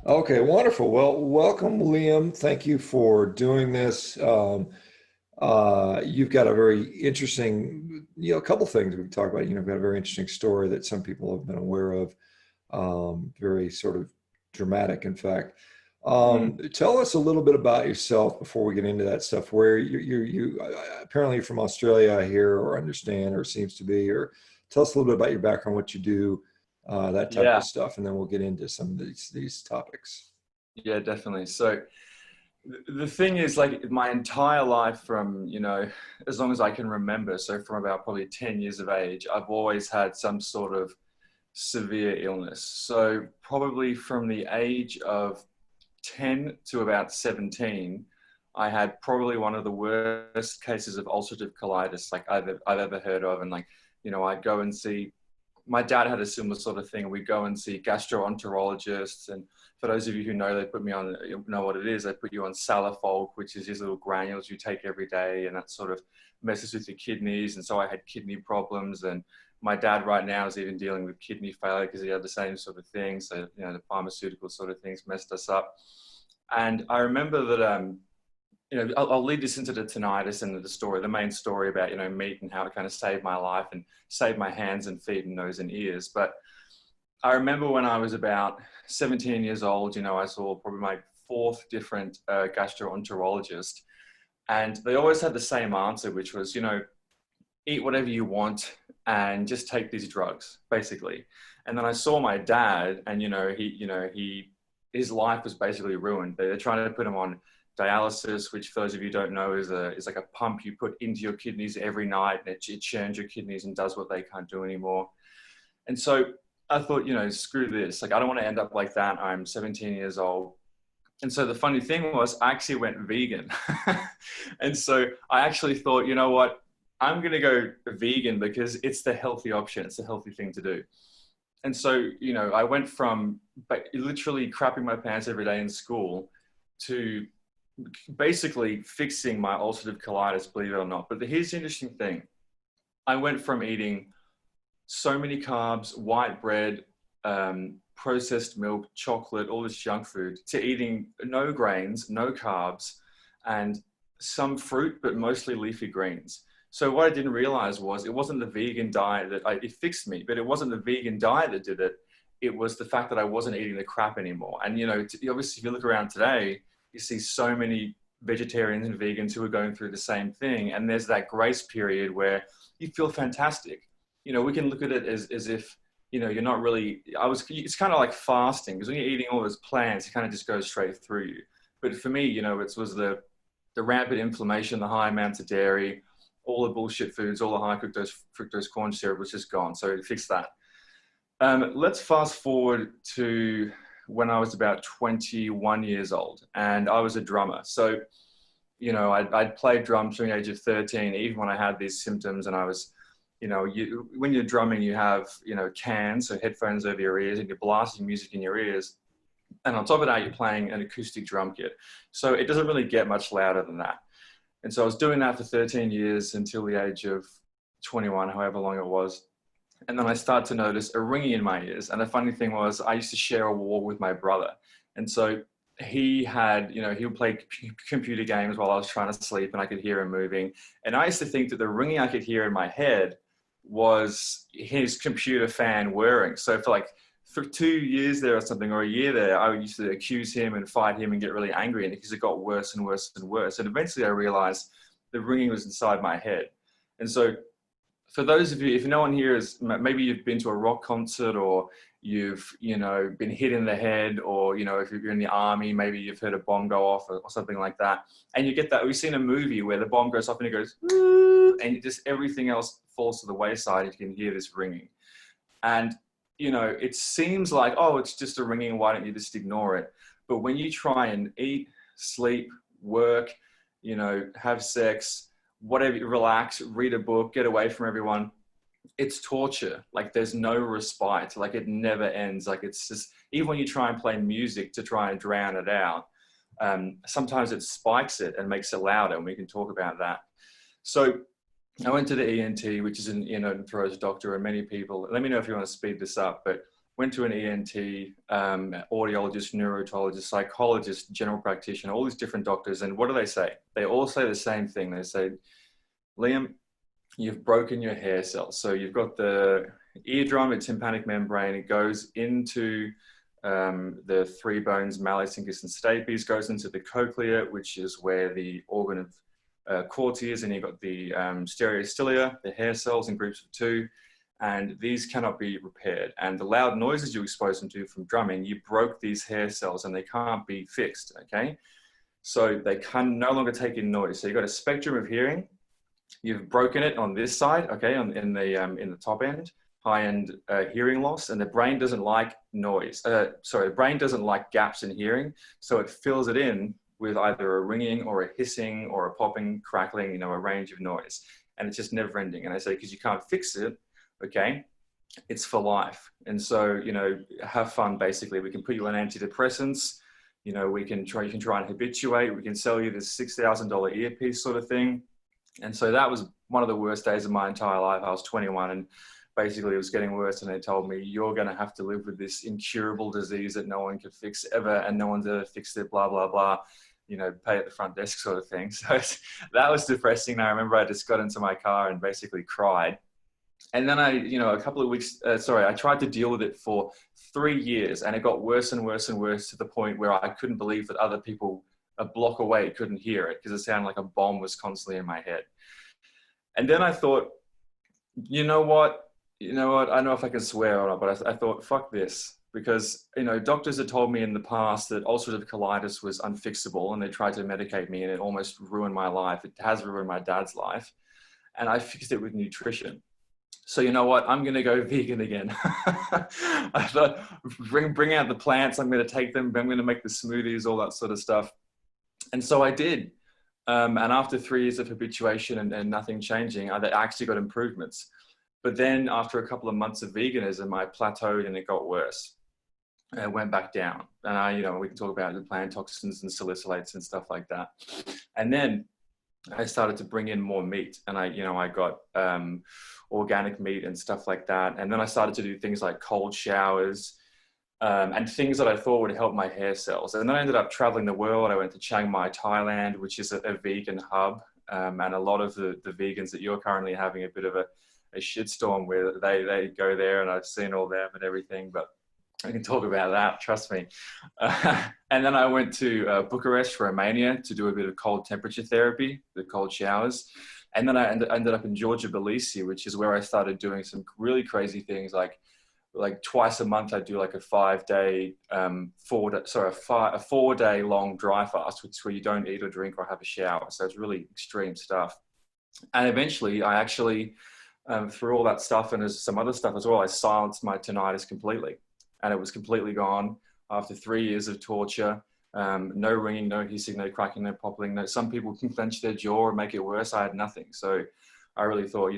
Okay, wonderful. Well, welcome, Liam. Thank you for doing this. You've got a very interesting, a couple things we can talk about. You've got a very interesting story that some people have been aware of. Very sort of dramatic, in fact. Mm. Tell us a little bit about yourself before we get into that stuff. Where you apparently you're from Australia, I hear or understand, or seems to be. Or tell us a little bit about your background, what you do, that type of Yeah, stuff, and then we'll get into some of these topics. yeah, definitely. So the thing is, like, my entire life from, as long as I can remember, so from about probably 10 years of age, I've always had some sort of severe illness. So probably from the age of 10 to about 17, I had probably one of the worst cases of ulcerative colitis like I've ever heard of. And like, I'd go and see my dad had a similar sort of thing. We go and see gastroenterologists, and for those of you who know, they put me on, know what it is. They put you on Salifolk, which is these little granules you take every day, and that sort of messes with your kidneys. And so I had kidney problems, and my dad right now is even dealing with kidney failure because he had the same sort of thing. So the pharmaceutical sort of things messed us up. And I remember that I'll lead this into the tinnitus and the story, the main story about, meat and how it kind of saved my life and saved my hands and feet and nose and ears. But I remember when I was about 17 years old, I saw probably my fourth different gastroenterologist. And they always had the same answer, which was, eat whatever you want and just take these drugs, basically. And then I saw my dad, and his life was basically ruined. They're trying to put him on dialysis, which for those of you who don't know is like a pump you put into your kidneys every night, and it churns your kidneys and does what they can't do anymore. And so I thought, screw this. Like, I don't want to end up like that. I'm 17 years old. And so the funny thing was, I actually went vegan. And so I actually thought, you know what? I'm going to go vegan because it's the healthy option. It's the healthy thing to do. And so, I went from literally crapping my pants every day in school to basically fixing my ulcerative colitis, believe it or not. But here's the interesting thing. I went from eating so many carbs, white bread, processed milk, chocolate, all this junk food, to eating no grains, no carbs, and some fruit, but mostly leafy greens. So what I didn't realize was it wasn't the vegan diet it fixed me, but it wasn't the vegan diet that did it. It was the fact that I wasn't eating the crap anymore. And, obviously if you look around today, you see so many vegetarians and vegans who are going through the same thing. And there's that grace period where you feel fantastic. We can look at it as if, you're not really, it's kind of like fasting, because when you're eating all those plants, it kind of just goes straight through you. But for me, it was the rampant inflammation, the high amounts of dairy, all the bullshit foods, all the high fructose corn syrup was just gone. So it fixed that. Let's fast forward to when I was about 21 years old, and I was a drummer. So, I'd played drums from the age of 13, even when I had these symptoms. And I was, when you're drumming, you have, cans, so headphones over your ears, and you're blasting music in your ears. And on top of that, you're playing an acoustic drum kit. So it doesn't really get much louder than that. And so I was doing that for 13 years until the age of 21, however long it was. And then I started to notice a ringing in my ears. And the funny thing was, I used to share a wall with my brother. And so he had, he would play computer games while I was trying to sleep, and I could hear him moving. And I used to think that the ringing I could hear in my head was his computer fan whirring. So for 2 years there or something, or a year there, I used to accuse him and fight him and get really angry, and because it got worse and worse and worse. And eventually I realized the ringing was inside my head. And so for those of you, if no one here is, maybe you've been to a rock concert, or you've, been hit in the head, or, if you're in the army, maybe you've heard a bomb go off, or something like that. And you get that, we've seen a movie where the bomb goes off and it goes, and just everything else falls to the wayside. You can hear this ringing. And, it seems like, oh, it's just a ringing. Why don't you just ignore it? But when you try and eat, sleep, work, have sex, whatever, relax, read a book, get away from everyone, it's torture. Like, there's no respite. Like, it never ends. Like, it's just, even when you try and play music to try and drown it out, sometimes it spikes it and makes it louder, and we can talk about that. So I went to the ENT, which is an ear, nose, and throat doctor, and many people, let me know if you want to speed this up, but went to an ENT, audiologist, neurologist, psychologist, general practitioner, all these different doctors. And what do they say? They all say the same thing. They say, Liam, you've broken your hair cells. So you've got the eardrum, a tympanic membrane. It goes into the three bones, malleus, incus, and stapes, goes into the cochlea, which is where the organ of Corti is, and you've got the stereocilia, the hair cells in groups of two, and these cannot be repaired. And the loud noises you expose them to from drumming, you broke these hair cells and they can't be fixed, okay? So they can no longer take in noise. So you've got a spectrum of hearing. You've broken it on this side, okay, in the top end, high-end hearing loss, and the brain doesn't like noise. The brain doesn't like gaps in hearing, so it fills it in with either a ringing or a hissing or a popping, crackling, you know, a range of noise. And it's just never ending. And I say, because you can't fix it, okay, it's for life. And so, you know, have fun, basically. We can put you on antidepressants, you know, you can try and habituate, we can sell you this $6,000 earpiece sort of thing. And so that was one of the worst days of my entire life. I was 21 and basically it was getting worse, and they told me, you're going to have to live with this incurable disease that no one could fix ever, and no one's ever fixed it, blah, blah, blah, you know, pay at the front desk sort of thing. So that was depressing. And I remember I just got into my car and basically cried. And then a couple of weeks, I tried to deal with it for 3 years, and it got worse and worse and worse to the point where I couldn't believe that other people a block away couldn't hear it, because it sounded like a bomb was constantly in my head. And then I thought, you know what, I don't know if I can swear or not, but I thought, fuck this. Because, you know, doctors had told me in the past that ulcerative colitis was unfixable, and they tried to medicate me, and it almost ruined my life. It has ruined my dad's life. And I fixed it with nutrition. So you know what? I'm going to go vegan again. I thought, bring out the plants. I'm going to take them. I'm going to make the smoothies, all that sort of stuff. And so I did. And after 3 years of habituation and nothing changing, I actually got improvements. But then after a couple of months of veganism, I plateaued and it got worse. And it went back down. And we can talk about the plant toxins and salicylates and stuff like that. And then I started to bring in more meat, and I got organic meat and stuff like that. And then I started to do things like cold showers and things that I thought would help my hair cells. And then I ended up traveling the world. I went to Chiang Mai, Thailand, which is a vegan hub. And a lot of the vegans that you're currently having a bit of a shitstorm where they go there, and I've seen all them and everything, but I can talk about that, trust me. And then I went to Bucharest, Romania, to do a bit of cold temperature therapy, the cold showers. And then I ended up in Georgia, Belize, which is where I started doing some really crazy things, like twice a month I do like a 5-day, a 4-day long dry fast, which is where you don't eat or drink or have a shower. So it's really extreme stuff. And eventually I actually, through all that stuff and there's some other stuff as well, I silenced my tinnitus completely. And it was completely gone after 3 years of torture. No ringing, no hissing, no cracking, no popping. Some people can clench their jaw or make it worse. I had nothing. So I really thought,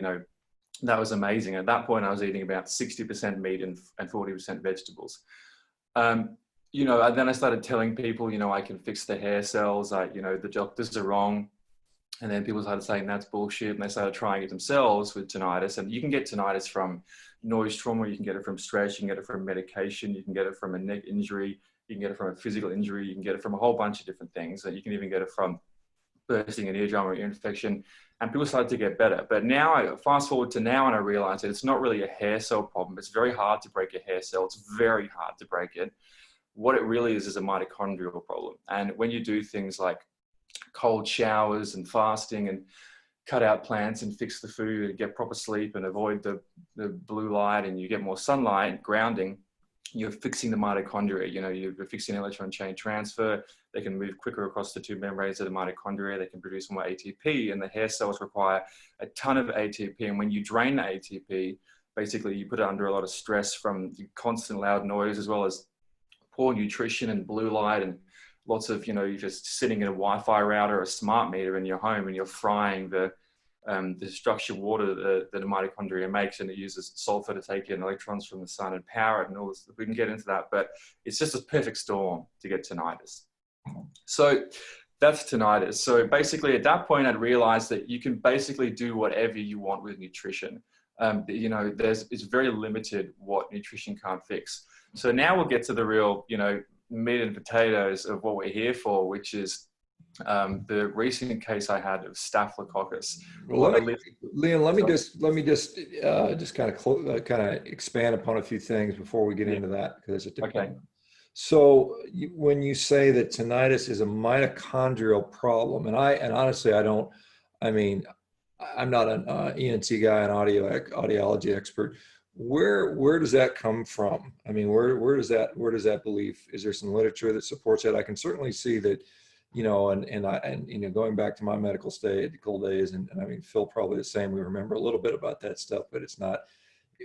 that was amazing. At that point, I was eating about 60% meat and 40% vegetables. And then I started telling people, I can fix the hair cells. The doctors are wrong. And then people started saying that's bullshit, and they started trying it themselves with tinnitus. And you can get tinnitus from noise trauma, you can get it from stress, you can get it from medication, you can get it from a neck injury, you can get it from a physical injury, you can get it from a whole bunch of different things. You can even get it from bursting an eardrum or ear infection. And people started to get better. But now, I fast forward to now, and I realized that it's not really a hair cell problem. It's very hard to break a hair cell. It's very hard to break it. What it really is a mitochondrial problem. And when you do things like cold showers and fasting and cut out plants and fix the food and get proper sleep and avoid the blue light, and you get more sunlight, grounding, you're fixing the mitochondria. You're fixing electron chain transfer. They can move quicker across the two membranes of the mitochondria. They can produce more ATP, and the hair cells require a ton of ATP. And when you drain the ATP, basically you put it under a lot of stress from constant loud noise, as well as poor nutrition and blue light and lots of, you're just sitting in a Wi-Fi router or a smart meter in your home, and you're frying the structured water that the mitochondria makes, and it uses sulfur to take in electrons from the sun and power it and all this. We can get into that, but it's just a perfect storm to get tinnitus. So that's tinnitus. So basically at that point, I'd realized that you can basically do whatever you want with nutrition. you know, it's very limited what nutrition can't fix. So now we'll get to the real, you know, meat and potatoes of what we're here for, which is the recent case I had of Staphylococcus. Well, Leon, just kind of expand upon a few things before we get Yeah. into that, because it's a Okay. So when you say that tinnitus is a mitochondrial problem, and honestly, I mean, I'm not an ENT guy, an audiology expert. Where does that come from? I mean, where does that belief? Is there some literature that supports that? I can certainly see that, you know, and you know, going back to my medical school days, and I mean, Phil probably the same. We remember a little bit about that stuff, but it's not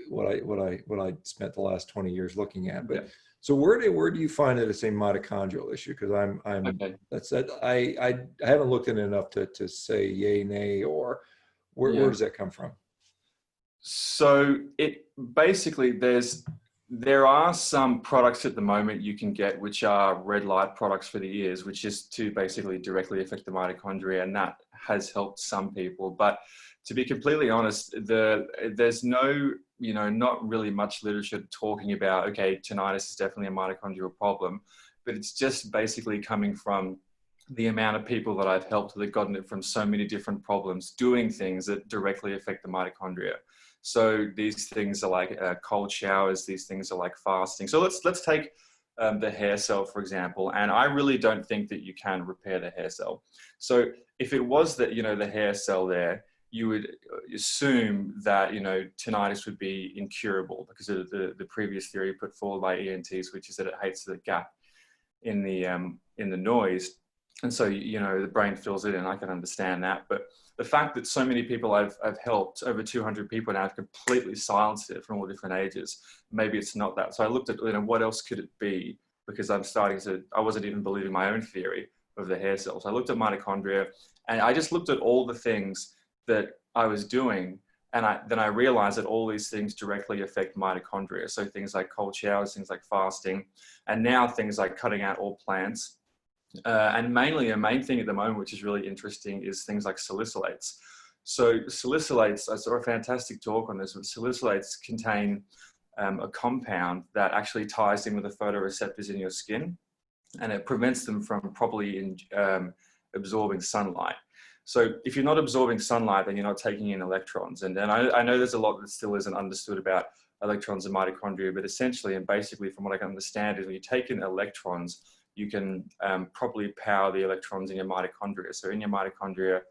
what I spent the last 20 years looking at. Yeah. But so where do you find that it's a mitochondrial issue? Because Okay. that's that I haven't looked at it enough to say yay, nay, or where Yeah. does that come from? So it basically there are some products at the moment you can get which are red light products for the ears, which is to basically directly affect the mitochondria, and that has helped some people. But to be completely honest, there's no, you know, not really much literature talking about, okay, tinnitus is definitely a mitochondrial problem, but it's just basically coming from the amount of people that I've helped that have gotten it from so many different problems, doing things that directly affect the mitochondria. So these things are like cold showers. These things are like fasting. So let's take the hair cell, for example. And I really don't think that you can repair the hair cell. So if it was that, you know, the hair cell there, you would assume that, you know, tinnitus would be incurable because of the previous theory put forward by ENTs, which is that it hates the gap in the noise. And so, you know, the brain fills it in. I can understand that. But the fact that so many people I've helped, over 200 people now, have completely silenced it from all different ages, maybe it's not that. So I looked at, you know, what else could it be? Because I wasn't even believing my own theory of the hair cells. I looked at mitochondria, and I just looked at all the things that I was doing. And then I realized that all these things directly affect mitochondria. So things like cold showers, things like fasting, and now things like cutting out all plants. And mainly a main thing at the moment, which is really interesting, is things like salicylates. So salicylates, I saw a fantastic talk on this, but salicylates contain a compound that actually ties in with the photoreceptors in your skin, and it prevents them from properly absorbing sunlight. So if you're not absorbing sunlight, then you're not taking in electrons. And I know there's a lot that still isn't understood about electrons and mitochondria, but essentially and basically from what I can understand is when you take in electrons, you can properly power the electrons in your mitochondria. So in your mitochondria,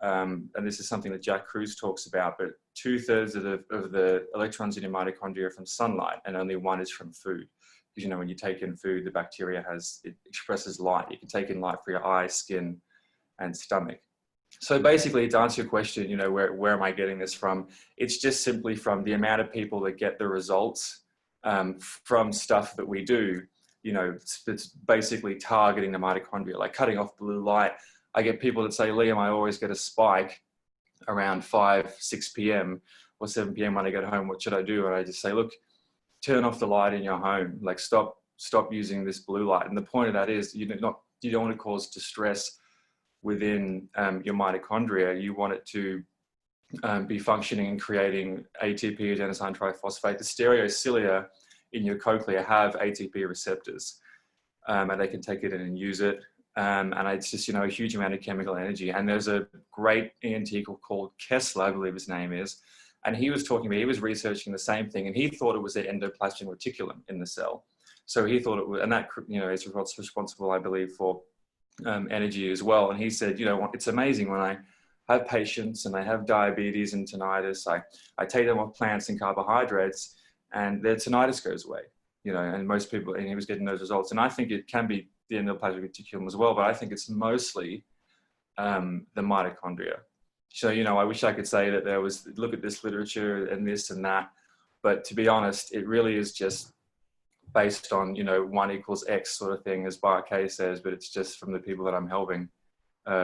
and this is something that Jack Kruse talks about, but 2/3 of the electrons in your mitochondria are from sunlight, and only 1 is from food. Because, you know, when you take in food, the bacteria it expresses light. You can take in light for your eye, skin, and stomach. So basically, to answer your question, you know, where am I getting this from? It's just simply from the amount of people that get the results from stuff that we do. You know, it's basically targeting the mitochondria, like cutting off blue light. I get people that say, Liam, I always get a spike around 5, 6 p.m. or 7 p.m. when I get home. What should I do? And I just say, look, turn off the light in your home. Like stop using this blue light. And the point of that is you don't want to cause distress within your mitochondria. You want it to be functioning and creating ATP, adenosine triphosphate. The stereocilia in your cochlea have ATP receptors, and they can take it in and use it. And it's just, you know, a huge amount of chemical energy. And there's a great ENT called Kessler, I believe his name is, and he was researching the same thing, and he thought it was the endoplasmic reticulum in the cell. So he thought it was, and that, you know, is responsible, I believe, for energy as well. And he said, you know, it's amazing when I have patients and they have diabetes and tinnitus, I take them off plants and carbohydrates, and their tinnitus goes away, you know, and most people, and he was getting those results. And I think it can be the endoplasmic reticulum as well, but I think it's mostly the mitochondria. So, you know, I wish I could say that there was, look at this literature and this and that, but to be honest, it really is just based on, you know, 1 = X sort of thing, as Bar K says, but it's just from the people that I'm helping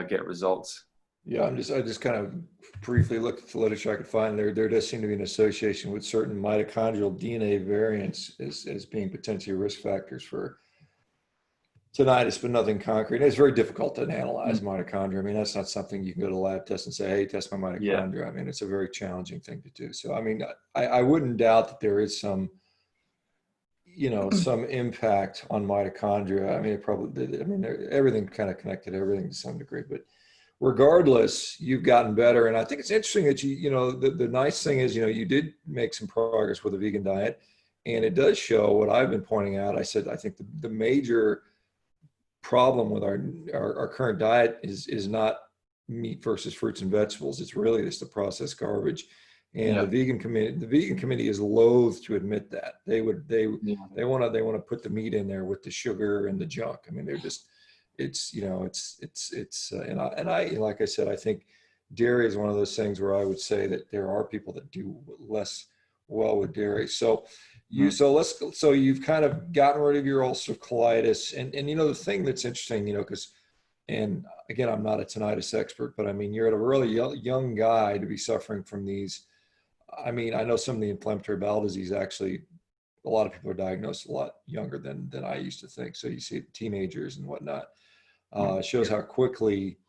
get results. Yeah, I just kind of briefly looked at the literature I could find. There does seem to be an association with certain mitochondrial DNA variants as being potentially risk factors for tinnitus, but nothing concrete. And it's very difficult to analyze mitochondria. I mean, that's not something you can go to lab test and say, hey, test my Yeah. mitochondria. I mean, it's a very challenging thing to do. So, I mean, I wouldn't doubt that there is some, some impact on mitochondria. I mean, it probably, I mean, everything kind of connected to everything to some degree, but regardless, you've gotten better. And I think it's interesting that the nice thing is, you did make some progress with a vegan diet, and it does show what I've been pointing out. I said, I think the major problem with our current diet is not meat versus fruits and vegetables. It's really just the processed garbage. And Yeah. the vegan committee is loath to admit that. Yeah. They want to put the meat in there with the sugar and the junk. I mean, they're just, and I like I said, I think dairy is one of those things where I would say that there are people that do less well with dairy. So so you've kind of gotten rid of your ulcerative colitis, and the thing that's interesting, because, and again, I'm not a tinnitus expert, but I mean, you're at a really young guy to be suffering from these. I mean, I know some of the inflammatory bowel disease, actually a lot of people are diagnosed a lot younger than I used to think. So you see teenagers and whatnot. It shows how quickly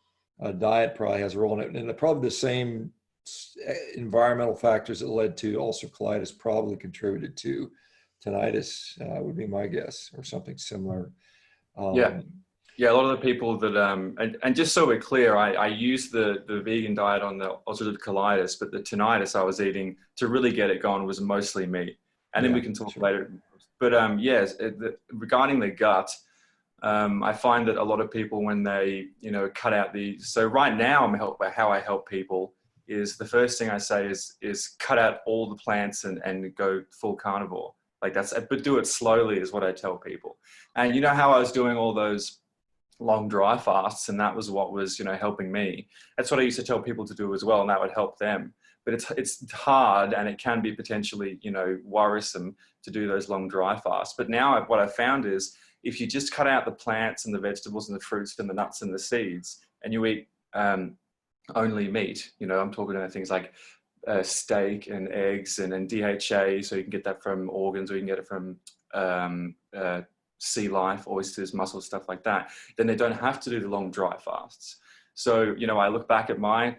diet probably has a role in it, and probably the same environmental factors that led to ulcerative colitis probably contributed to tinnitus, would be my guess, or something similar. Yeah. Um, Yeah, a lot of the people that, and just so we're clear, I used the vegan diet on the ulcerative colitis, but the tinnitus I was eating to really get it going was mostly meat. And then yeah, we can talk sure. later. But yes, regarding the gut, I find that a lot of people, when they, cut out so right now how I help people is the first thing I say is cut out all the plants and go full carnivore. Like but do it slowly is what I tell people. And you know how I was doing all those long dry fasts, and that was what was helping me. That's what I used to tell people to do as well, and that would help them. But it's hard, and it can be potentially worrisome to do those long dry fasts. But now what I found is if you just cut out the plants and the vegetables and the fruits and the nuts and the seeds, and you eat only meat, I'm talking about things like steak and eggs and DHA, so you can get that from organs, or you can get it from sea life, oysters, mussels, stuff like that, then they don't have to do the long dry fasts. So, I look back at my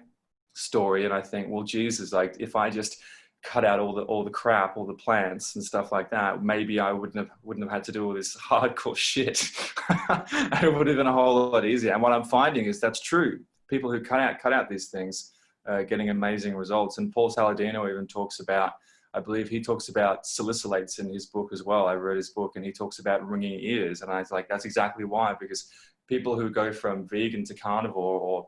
story and I think, well, Jesus, like if I just cut out all the crap, all the plants and stuff like that, maybe I wouldn't have had to do all this hardcore shit. It would have been a whole lot easier. And what I'm finding is that's true. People who cut out these things, getting amazing results. And Paul Saladino even talks about, I believe he talks about salicylates in his book as well. I read his book and he talks about ringing ears. And I was like, that's exactly why, because people who go from vegan to carnivore or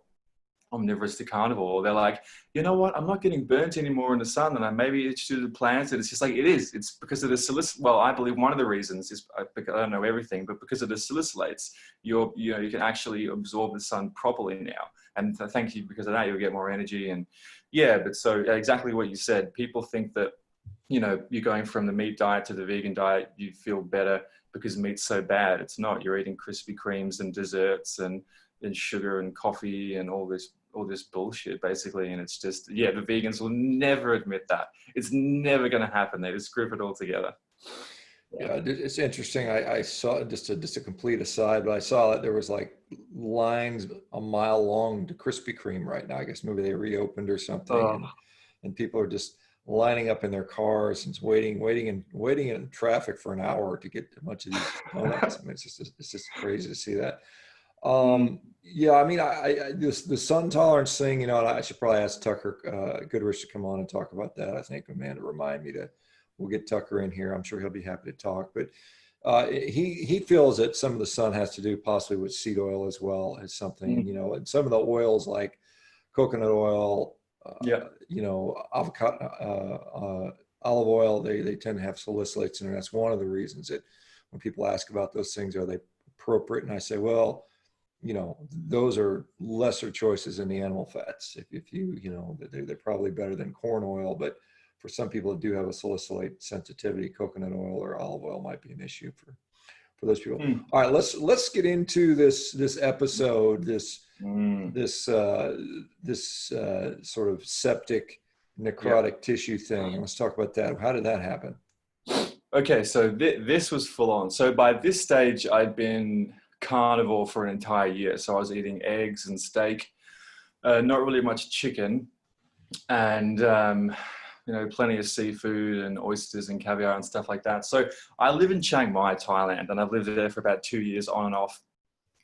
omnivorous to carnivore, they're like, you know what? I'm not getting burnt anymore in the sun. And maybe it's due to the plants. And it's just like, it's because of the salicylate. Well, I believe one of the reasons is, because I don't know everything, but because of the salicylates, you can actually absorb the sun properly now. And thank you, because of that, you'll get more energy. And yeah, but so exactly what you said, people think that, you're going from the meat diet to the vegan diet, you feel better because meat's so bad. It's not. You're eating Krispy Kremes and desserts and sugar and coffee and all this bullshit, basically. And it's just, the vegans will never admit that. It's never going to happen. They just group it all together. Yeah, it's interesting. I saw, just a complete aside, but I saw that there was like lines a mile long to Krispy Kreme right now. I guess maybe they reopened or something, Oh, and people are just lining up in their cars and waiting in traffic for an hour to get a bunch of these donuts. I mean, it's just crazy to see that. Yeah, I mean, the sun tolerance thing, and I should probably ask Tucker Goodrich to come on and talk about that. I think Amanda remind me we'll get Tucker in here. I'm sure he'll be happy to talk, but he feels that some of the sun has to do possibly with seed oil as well as something, and some of the oils like coconut oil, yeah. avocado, olive oil, they tend to have salicylates in it. That's one of the reasons that when people ask about those things, are they appropriate? And I say, well, those are lesser choices than the animal fats. If they're probably better than corn oil, but for some people that do have a salicylate sensitivity, coconut oil or olive oil might be an issue for those people. All right, let's get into this episode, this sort of septic necrotic tissue thing. Let's talk about that. How did that happen? Okay, so this was full on. So by this stage, I'd been carnivore for an entire year. So I was eating eggs and steak, not really much chicken, and you know, plenty of seafood and oysters and caviar and stuff like that. So I live in Chiang Mai, Thailand, and I've lived there for about 2 years on and off.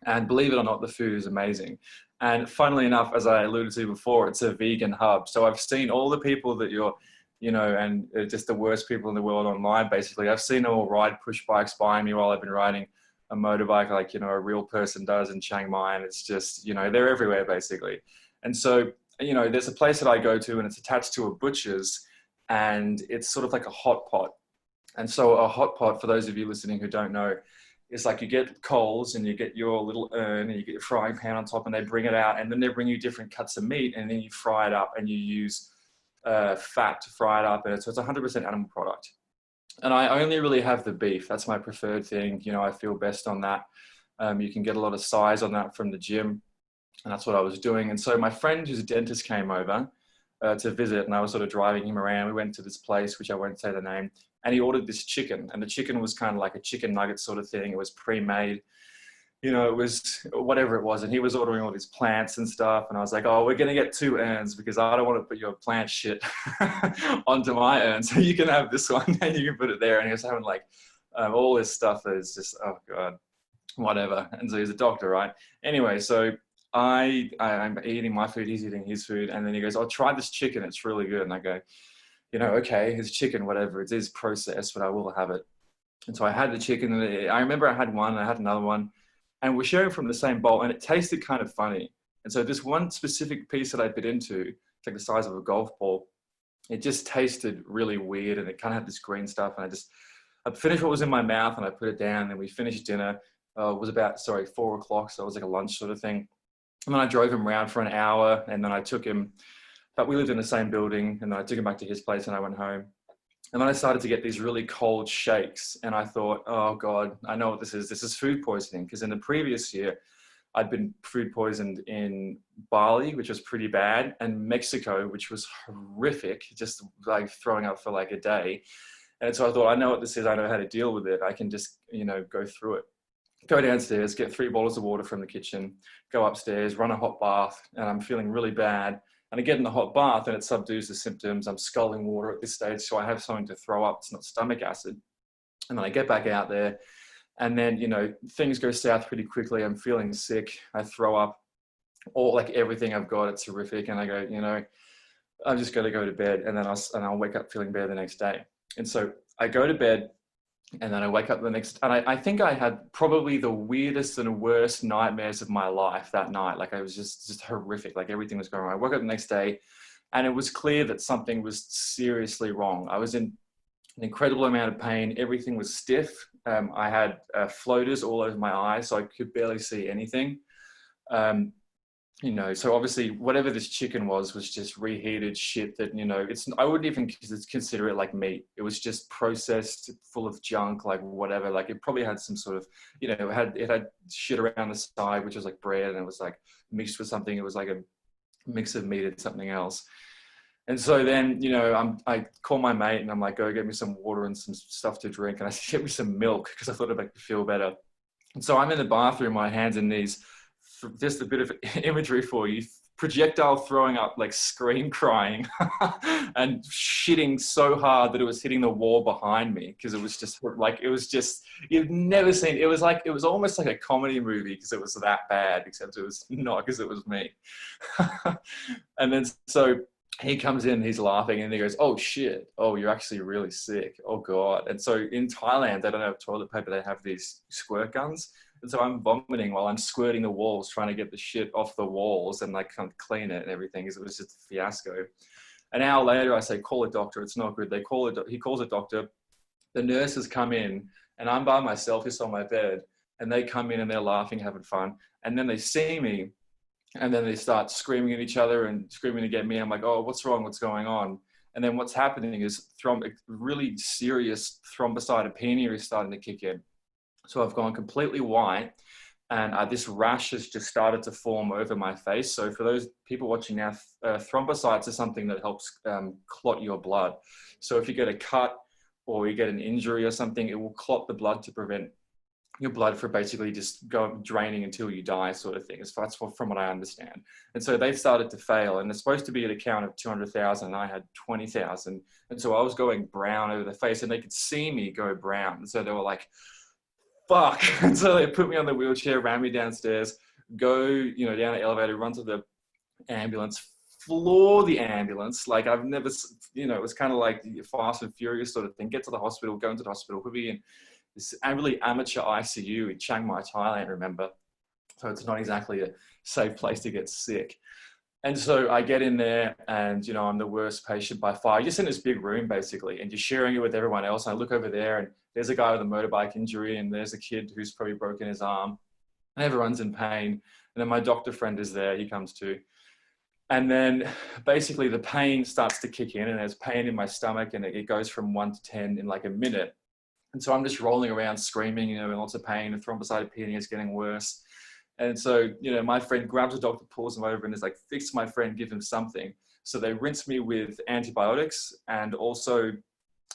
And believe it or not, the food is amazing. And funnily enough, as I alluded to before, it's a vegan hub. So I've seen all the people that you're, you know, and just the worst people in the world online, basically. I've seen them all ride push bikes by me while I've been riding a motorbike like, you know, a real person does in Chiang Mai. And it's just, you know, they're everywhere, basically. And so, you know, there's a place that I go to and it's attached to a butcher's, and it's sort of like a hot pot. And so a hot pot, for those of you listening who don't know, is like you get coals and you get your little urn and you get your frying pan on top, and they bring it out, and then they bring you different cuts of meat, and then you fry it up, and you use fat to fry it up. And so it's 100% animal product. And I only really have the beef. That's my preferred thing. You know, I feel best on that. You can get a lot of size on that from the gym. And that's what I was doing. And so my friend who's a dentist came over to visit, and I was sort of driving him around. We went to this place, which I won't say the name, and he ordered this chicken. And the chicken was kind of like a chicken nugget sort of thing. It was pre-made, you know, it was whatever it was. And he was ordering all these plants and stuff. And I was like, oh, we're going to get 2 urns because I don't want to put your plant shit onto my urn. So you can have this one and you can put it there. And he was having like all this stuff that is just, oh God, whatever. And so he's a doctor, right? Anyway, so I'm eating my food, he's eating his food. And then he goes, oh, try this chicken. It's really good. And I go, you know, okay, it's chicken, whatever. It is processed, but I will have it. And so I had the chicken. And I remember I had one and I had another one. And we're sharing from the same bowl, and it tasted kind of funny. And so this one specific piece that I bit into, it's like the size of a golf ball, it just tasted really weird, and it kind of had this green stuff. And I finished what was in my mouth, and I put it down, and then we finished dinner. It was about, 4 o'clock, so it was like a lunch sort of thing. And then I drove him around for an hour, and then I took him, but we lived in the same building, and then I took him back to his place, and I went home. And then I started to get these really cold shakes. And I thought, oh God, I know what this is. This is food poisoning. Because in the previous year, I'd been food poisoned in Bali, which was pretty bad, and Mexico, which was horrific, just like throwing up for like a day. And so I thought, I know what this is. I know how to deal with it. I can just, you know, go through it. Go downstairs, get 3 bottles of water from the kitchen, go upstairs, run a hot bath, and I'm feeling really bad. And I get in the hot bath and it subdues the symptoms. I'm scalding water at this stage, so I have something to throw up. It's not stomach acid. And then I get back out there, and then, you know, things go south pretty quickly. I'm feeling sick. I throw up all, like everything I've got. It's horrific. And I go, you know, I'm just going to go to bed. And then I'll wake up feeling better the next day. And so I go to bed, and then I wake up the next, and I think I had probably the weirdest and worst nightmares of my life that night. Like I was just horrific. Like everything was going wrong. I woke up the next day, and it was clear that something was seriously wrong. I was in an incredible amount of pain. Everything was stiff. I had floaters all over my eyes, so I could barely see anything. You know, so obviously whatever this chicken was just reheated shit that, you know, I wouldn't even consider it like meat. It was just processed, full of junk, like whatever. Like it probably had some sort of, you know, it had shit around the side, which was like bread, and it was like mixed with something. It was like a mix of meat and something else. And so then, you know, I call my mate, and I'm like, go get me some water and some stuff to drink. And I said, get me some milk, because I thought it'd make me feel better. And so I'm in the bathroom, my hands and knees. Just a bit of imagery for you. Projectile throwing up, like scream crying and shitting so hard that it was hitting the wall behind me, because it was just, you've never seen, it was almost like a comedy movie, because it was that bad, except it was not, because it was me. And then so he comes in, he's laughing, and he goes, oh shit, oh, you're actually really sick, oh God. And so in Thailand, they don't have toilet paper, they have these squirt guns. And so I'm vomiting while I'm squirting the walls, trying to get the shit off the walls and like kind of clean it and everything, because it was just a fiasco. An hour later, I say, call a doctor. It's not good. He calls a doctor. The nurses come in, and I'm by myself, just on my bed. And they come in and they're laughing, having fun. And then they see me, and then they start screaming at each other and screaming to get me. I'm like, oh, what's wrong? What's going on? And then what's happening is really serious thrombocytopenia is starting to kick in. So I've gone completely white, and this rash has just started to form over my face. So for those people watching now, thrombocytes are something that helps clot your blood. So if you get a cut or you get an injury or something, it will clot the blood to prevent your blood for basically just go draining until you die, sort of thing. That's from what I understand. And so they started to fail, and it's supposed to be at a count of 200,000, and I had 20,000. And so I was going brown over the face, and they could see me go brown. And so they were like, fuck. And so they put me on the wheelchair, ran me downstairs, go, down the elevator, run to the ambulance, floor the ambulance. Like I've never, it was kind of like Fast and Furious sort of thing. Get to the hospital, go into the hospital, put me in this really amateur ICU in Chiang Mai, Thailand, remember? So it's not exactly a safe place to get sick. And so I get in there and, I'm the worst patient by far. You're just in this big room basically, and you're sharing it with everyone else. And I look over there and there's a guy with a motorbike injury, and there's a kid who's probably broken his arm, and everyone's in pain. And then my doctor friend is there, he comes too. And then basically the pain starts to kick in, and there's pain in my stomach, and it goes from 1 to 10 in like a minute. And so I'm just rolling around screaming, in lots of pain, and thrombocytopenia is getting worse. And so, my friend grabs a doctor, pulls him over, and is like, fix my friend, give him something. So they rinse me with antibiotics, and also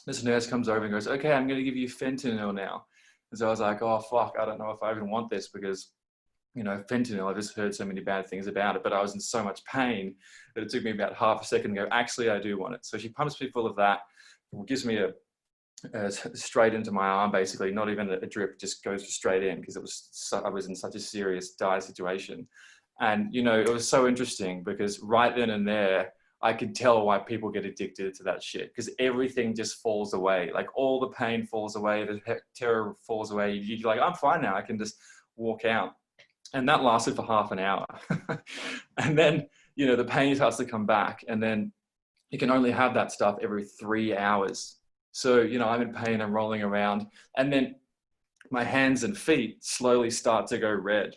this nurse comes over and goes, okay, I'm going to give you fentanyl now. And so I was like, oh, fuck, I don't know if I even want this, because, fentanyl, I've just heard so many bad things about it, but I was in so much pain that it took me about half a second to go, actually, I do want it. So she pumps me full of that, gives me a straight into my arm, basically, not even a drip, just goes straight in, because I was in such a serious, dire situation. And, it was so interesting, because right then and there, I could tell why people get addicted to that shit, because everything just falls away. Like all the pain falls away, the terror falls away. You're like, I'm fine now, I can just walk out. And that lasted for half an hour. And then, the pain starts to come back, and then you can only have that stuff every 3 hours. So, I'm in pain, I'm rolling around, and then my hands and feet slowly start to go red.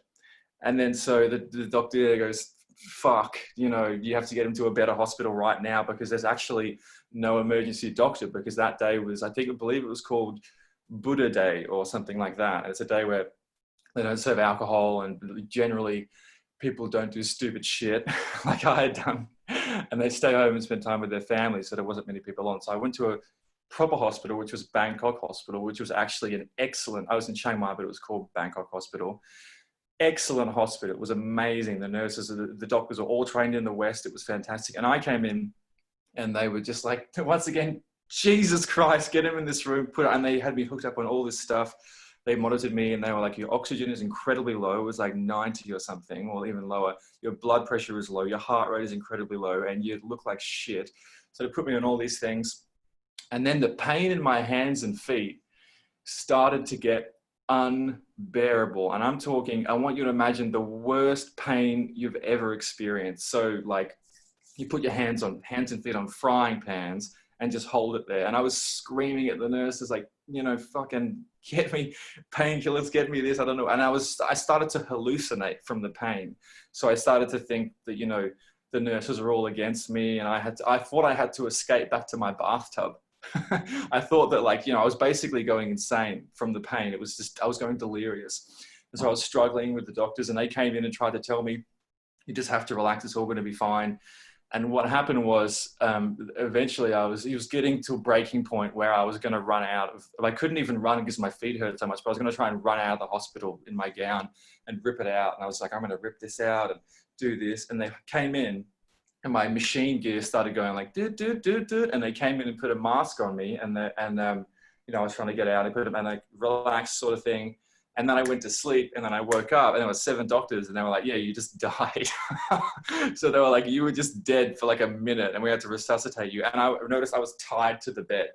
And then so the doctor goes, fuck, you have to get him to a better hospital right now, because there's actually no emergency doctor, because that day was, I believe it was called Buddha Day or something like that. And it's a day where they don't serve alcohol, and generally people don't do stupid shit like I had done. And they stay home and spend time with their families, so there wasn't many people on. So I went to a proper hospital, which was Bangkok Hospital, which was actually I was in Chiang Mai, but it was called Bangkok Hospital. Excellent hospital. It was amazing. The nurses, the doctors were all trained in the West. It was fantastic. And I came in and they were just like, once again, Jesus Christ, get him in this room, and they had me hooked up on all this stuff. They monitored me and they were like, your oxygen is incredibly low. It was like 90 or something, or even lower. Your blood pressure is low. Your heart rate is incredibly low, and you look like shit. So they put me on all these things. And then the pain in my hands and feet started to get unbearable. And I'm talking, I want you to imagine the worst pain you've ever experienced. So like you put your hands and feet on frying pans and just hold it there. And I was screaming at the nurses, like, fucking get me painkillers, get me this, I don't know. And I started to hallucinate from the pain. So I started to think that, the nurses were all against me, and I thought I had to escape back to my bathtub. I thought that, like, I was basically going insane from the pain. It was just, I was going delirious. And so I was struggling with the doctors, and they came in and tried to tell me, you just have to relax, it's all going to be fine. And what happened was, eventually he was getting to a breaking point where I was going to run out of, I couldn't even run because my feet hurt so much, but I was going to try and run out of the hospital in my gown and rip it out. And I was like, I'm going to rip this out and do this. And they came in, and my machine gear started going like, and they came in and put a mask on me, and I was trying to get out and put them, and like relaxed sort of thing. And then I went to sleep, and then I woke up, and there were 7 doctors, and they were like, yeah, you just died. So they were like, you were just dead for like a minute, and we had to resuscitate you. And I noticed I was tied to the bed.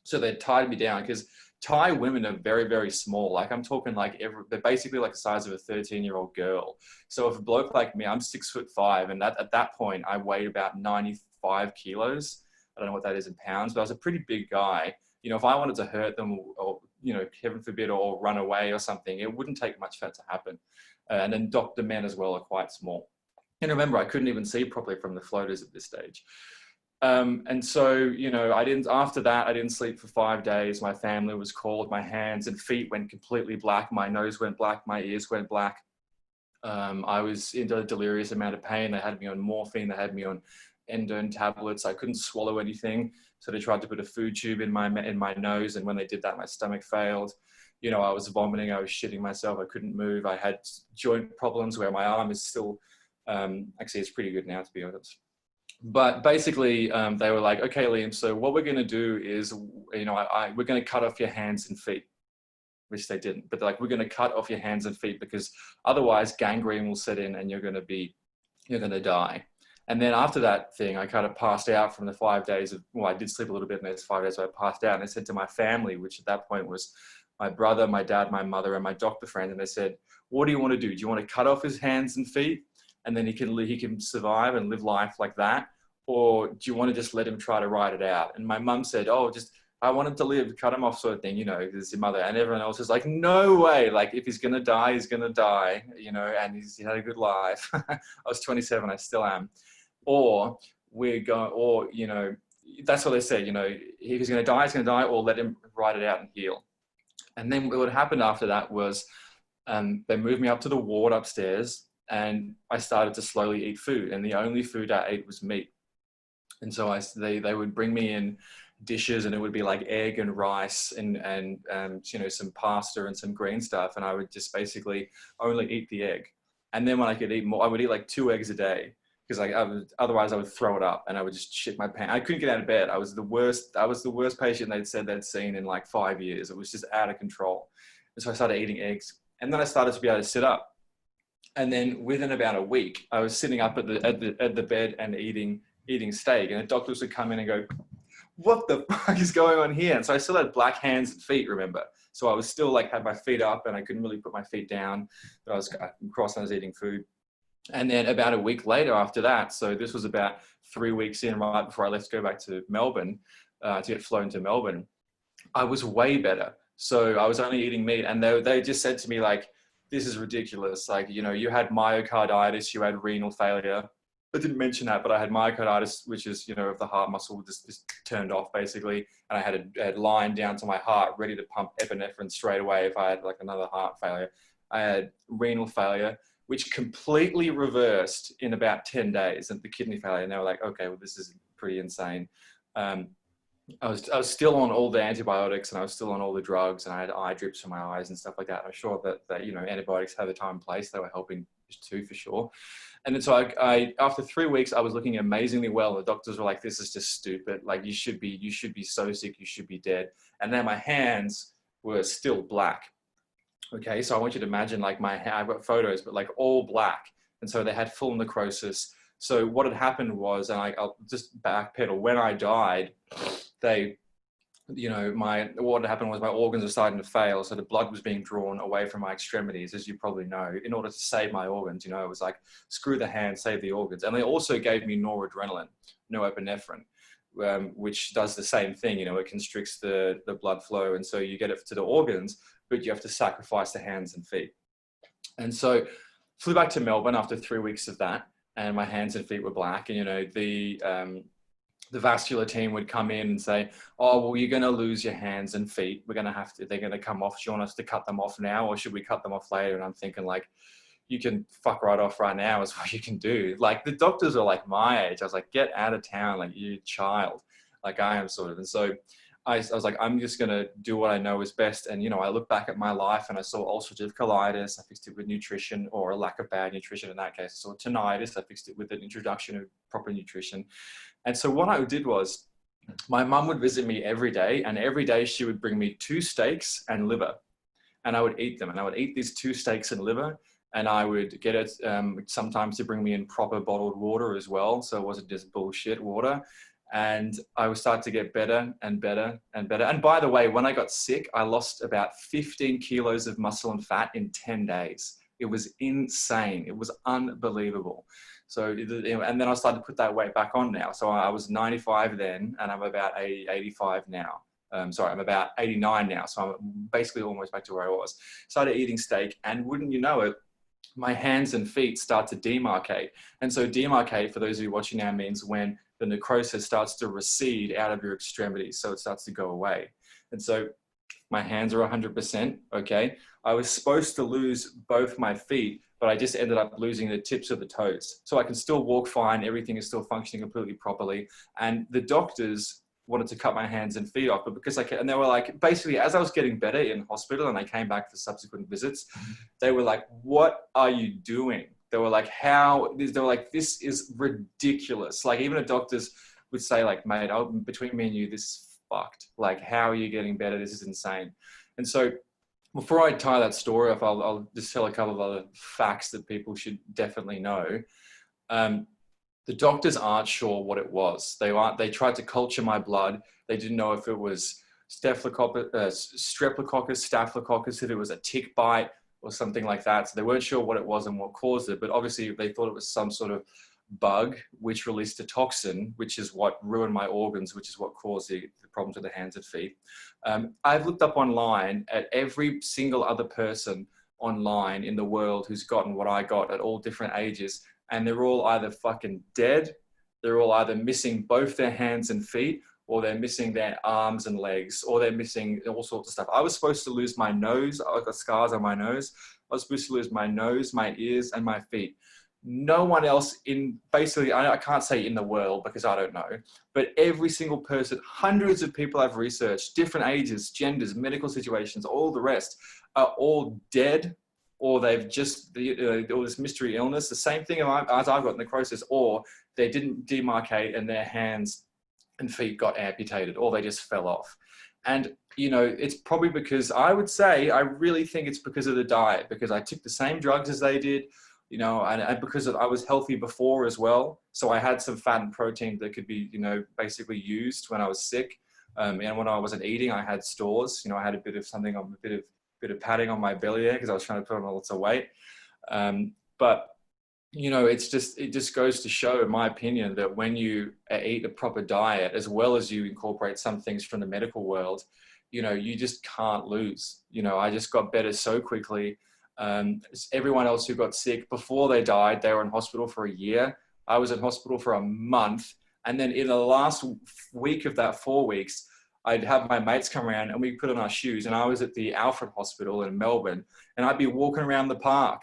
So they tied me down, because Thai women are very, very small. Like I'm talking like they're basically like the size of a 13-year-old girl. So if a bloke like me, I'm 6'5", and at that point I weighed about 95 kilos. I don't know what that is in pounds, but I was a pretty big guy. If I wanted to hurt them or heaven forbid, or run away or something, it wouldn't take much for that to happen. And then the men as well are quite small. And remember, I couldn't even see properly from the floaters at this stage. And so, after that, I didn't sleep for 5 days. My family was called, my hands and feet went completely black. My nose went black, my ears went black. I was in a delirious amount of pain. They had me on morphine. They had me on endone tablets. I couldn't swallow anything. So they tried to put a food tube in my nose. And when they did that, my stomach failed. You know, I was vomiting, I was shitting myself. I couldn't move. I had joint problems where my arm is still, actually it's pretty good now, to be honest. But basically, they were like, okay, Liam, so what we're going to do is, you know, we're going to cut off your hands and feet, which they didn't. But they're like, we're going to cut off your hands and feet because otherwise gangrene will set in and you're going to die. And then after that thing, I kind of passed out from the 5 days of, well, I did sleep a little bit in those 5 days, so I passed out. And I said to my family, which at that point was my brother, my dad, my mother, and my doctor friend, and they said, what do you want to do? Do you want to cut off his hands and feet and then he can survive and live life like that? Or do you want to just let him try to ride it out? And my mum said, oh, just, I want him to live, cut him off sort of thing, you know, because your mother. And everyone else is like, no way. Like, if he's going to die, he's going to die, you know, and he had a good life. I was 27, I still am. Or you know, that's what they said, you know, if he's going to die, he's going to die, or let him ride it out and heal. And then what happened after that was they moved me up to the ward upstairs and I started to slowly eat food. And the only food I ate was meat. And so they would bring me in dishes and it would be like egg and rice and you know, some pasta and some green stuff. And I would just basically only eat the egg. And then when I could eat more, I would eat like 2 eggs a day because otherwise I would throw it up and I would just shit my pants. I couldn't get out of bed. I was the worst patient they'd said they'd seen in like 5 years. It was just out of control. And so I started eating eggs and then I started to be able to sit up. And then within about a week, I was sitting up at the bed and eating steak, and the doctors would come in and go, what the fuck is going on here? And so I still had black hands and feet, remember? So I was still like, had my feet up and I couldn't really put my feet down, but I was crossing, I was eating food. And then about a week later after that, so this was about 3 weeks in, right before I left to go back to Melbourne, to get flown to Melbourne, I was way better. So I was only eating meat and they just said to me like, this is ridiculous. Like, you know, you had myocarditis, you had renal failure. I didn't mention that, but I had myocarditis, which is, you know, of the heart muscle just turned off basically. And I had a line down to my heart ready to pump epinephrine straight away if I had like another heart failure. I had renal failure, which completely reversed in about 10 days, and the kidney failure. And they were like, okay, well, this is pretty insane. I was still on all the antibiotics and I was still on all the drugs and I had eye drips in my eyes and stuff like that. I'm sure that you know, antibiotics have a time and place. They were helping too, for sure. And then so I after 3 weeks, I was looking amazingly well. The doctors were like, this is just stupid. Like you should be so sick. You should be dead. And then my hands were still black. Okay. So I want you to imagine like I've got photos, but like all black. And so they had full necrosis. So what had happened was, and I'll just backpedal, when I died, you know, what had happened was my organs were starting to fail. So the blood was being drawn away from my extremities, as you probably know, in order to save my organs. You know, it was like, screw the hand, save the organs. And they also gave me noradrenaline, norepinephrine, which does the same thing. You know, it constricts the blood flow. And so you get it to the organs, but you have to sacrifice the hands and feet. And so flew back to Melbourne after 3 weeks of that. And my hands and feet were black. And, you know, the vascular team would come in and say, oh, well, you're going to lose your hands and feet. They're going to come off. Do you want us to cut them off now or should we cut them off later? And I'm thinking like, you can fuck right off right now is what you can do. Like the doctors are like my age. I was like, get out of town. Like you're a child, like I am sort of. And so I was like, I'm just going to do what I know is best. And, you know, I look back at my life and I saw ulcerative colitis. I fixed it with nutrition, or a lack of bad nutrition in that case. I saw tinnitus. I fixed it with an introduction of proper nutrition. And so what I did was my mum would visit me every day, and every day she would bring me 2 steaks and liver, and I would eat them. And I would eat these 2 steaks and liver, and I would get it sometimes to bring me in proper bottled water as well. So it wasn't just bullshit water. And I would start to get better and better and better. And by the way, when I got sick, I lost about 15 kilos of muscle and fat in 10 days. It was insane. It was unbelievable. So, and then I started to put that weight back on now. So I was 95 then, and I'm about 85 now. Sorry, I'm about 89 now. So I'm basically almost back to where I was. Started eating steak, and wouldn't you know it, my hands and feet start to demarcate. And so demarcate, for those of you watching now, means when the necrosis starts to recede out of your extremities. So it starts to go away. And so my hands are 100%, okay? I was supposed to lose both my feet but I just ended up losing the tips of the toes. So I can still walk fine. Everything is still functioning completely properly. And the doctors wanted to cut my hands and feet off, but because and they were like, basically, as I was getting better in hospital and I came back for subsequent visits, they were like, what are you doing? They were like, this is ridiculous. Like, even the doctors would say, like, mate, between me and you, this is fucked. Like, how are you getting better? This is insane. And so before I tie that story off, I'll just tell a couple of other facts that people should definitely know. The doctors aren't sure what it was. They tried to culture my blood. They didn't know if it was streptococcus, staphylococcus, if it was a tick bite or something like that. So they weren't sure what it was and what caused it. But obviously they thought it was some sort of bug which released a toxin, which is what ruined my organs, which is what caused the problems with the hands and feet. I've looked up online at every single other person online in the world who's gotten what I got at all different ages, and they're all either fucking dead, they're all either missing both their hands and feet, or they're missing their arms and legs, or they're missing all sorts of stuff. I was supposed to lose my nose. I got scars on my nose. I was supposed to lose my nose, my ears, and my feet. No one else basically, I can't say in the world because I don't know, but every single person, hundreds of people I've researched, different ages, genders, medical situations, all the rest, are all dead, or they've just, all this mystery illness, the same thing as I've got necrosis, or they didn't demarcate and their hands and feet got amputated, or they just fell off. And, it's probably because I really think it's because of the diet, because I took the same drugs as they did, and because I was healthy before as well. So I had some fat and protein that could be, basically used when I was sick. And when I wasn't eating, I had stores, I had a bit of something on a bit of padding on my belly there because I was trying to put on lots of weight. But it just goes to show, in my opinion, that when you eat a proper diet, as well as you incorporate some things from the medical world, you just can't lose. I just got better so quickly. Everyone else who got sick before they died, they were in hospital for a year. I was in hospital for a month. And then in the last week of that 4 weeks, I'd have my mates come around and we put on our shoes. And I was at the Alfred Hospital in Melbourne, and I'd be walking around the park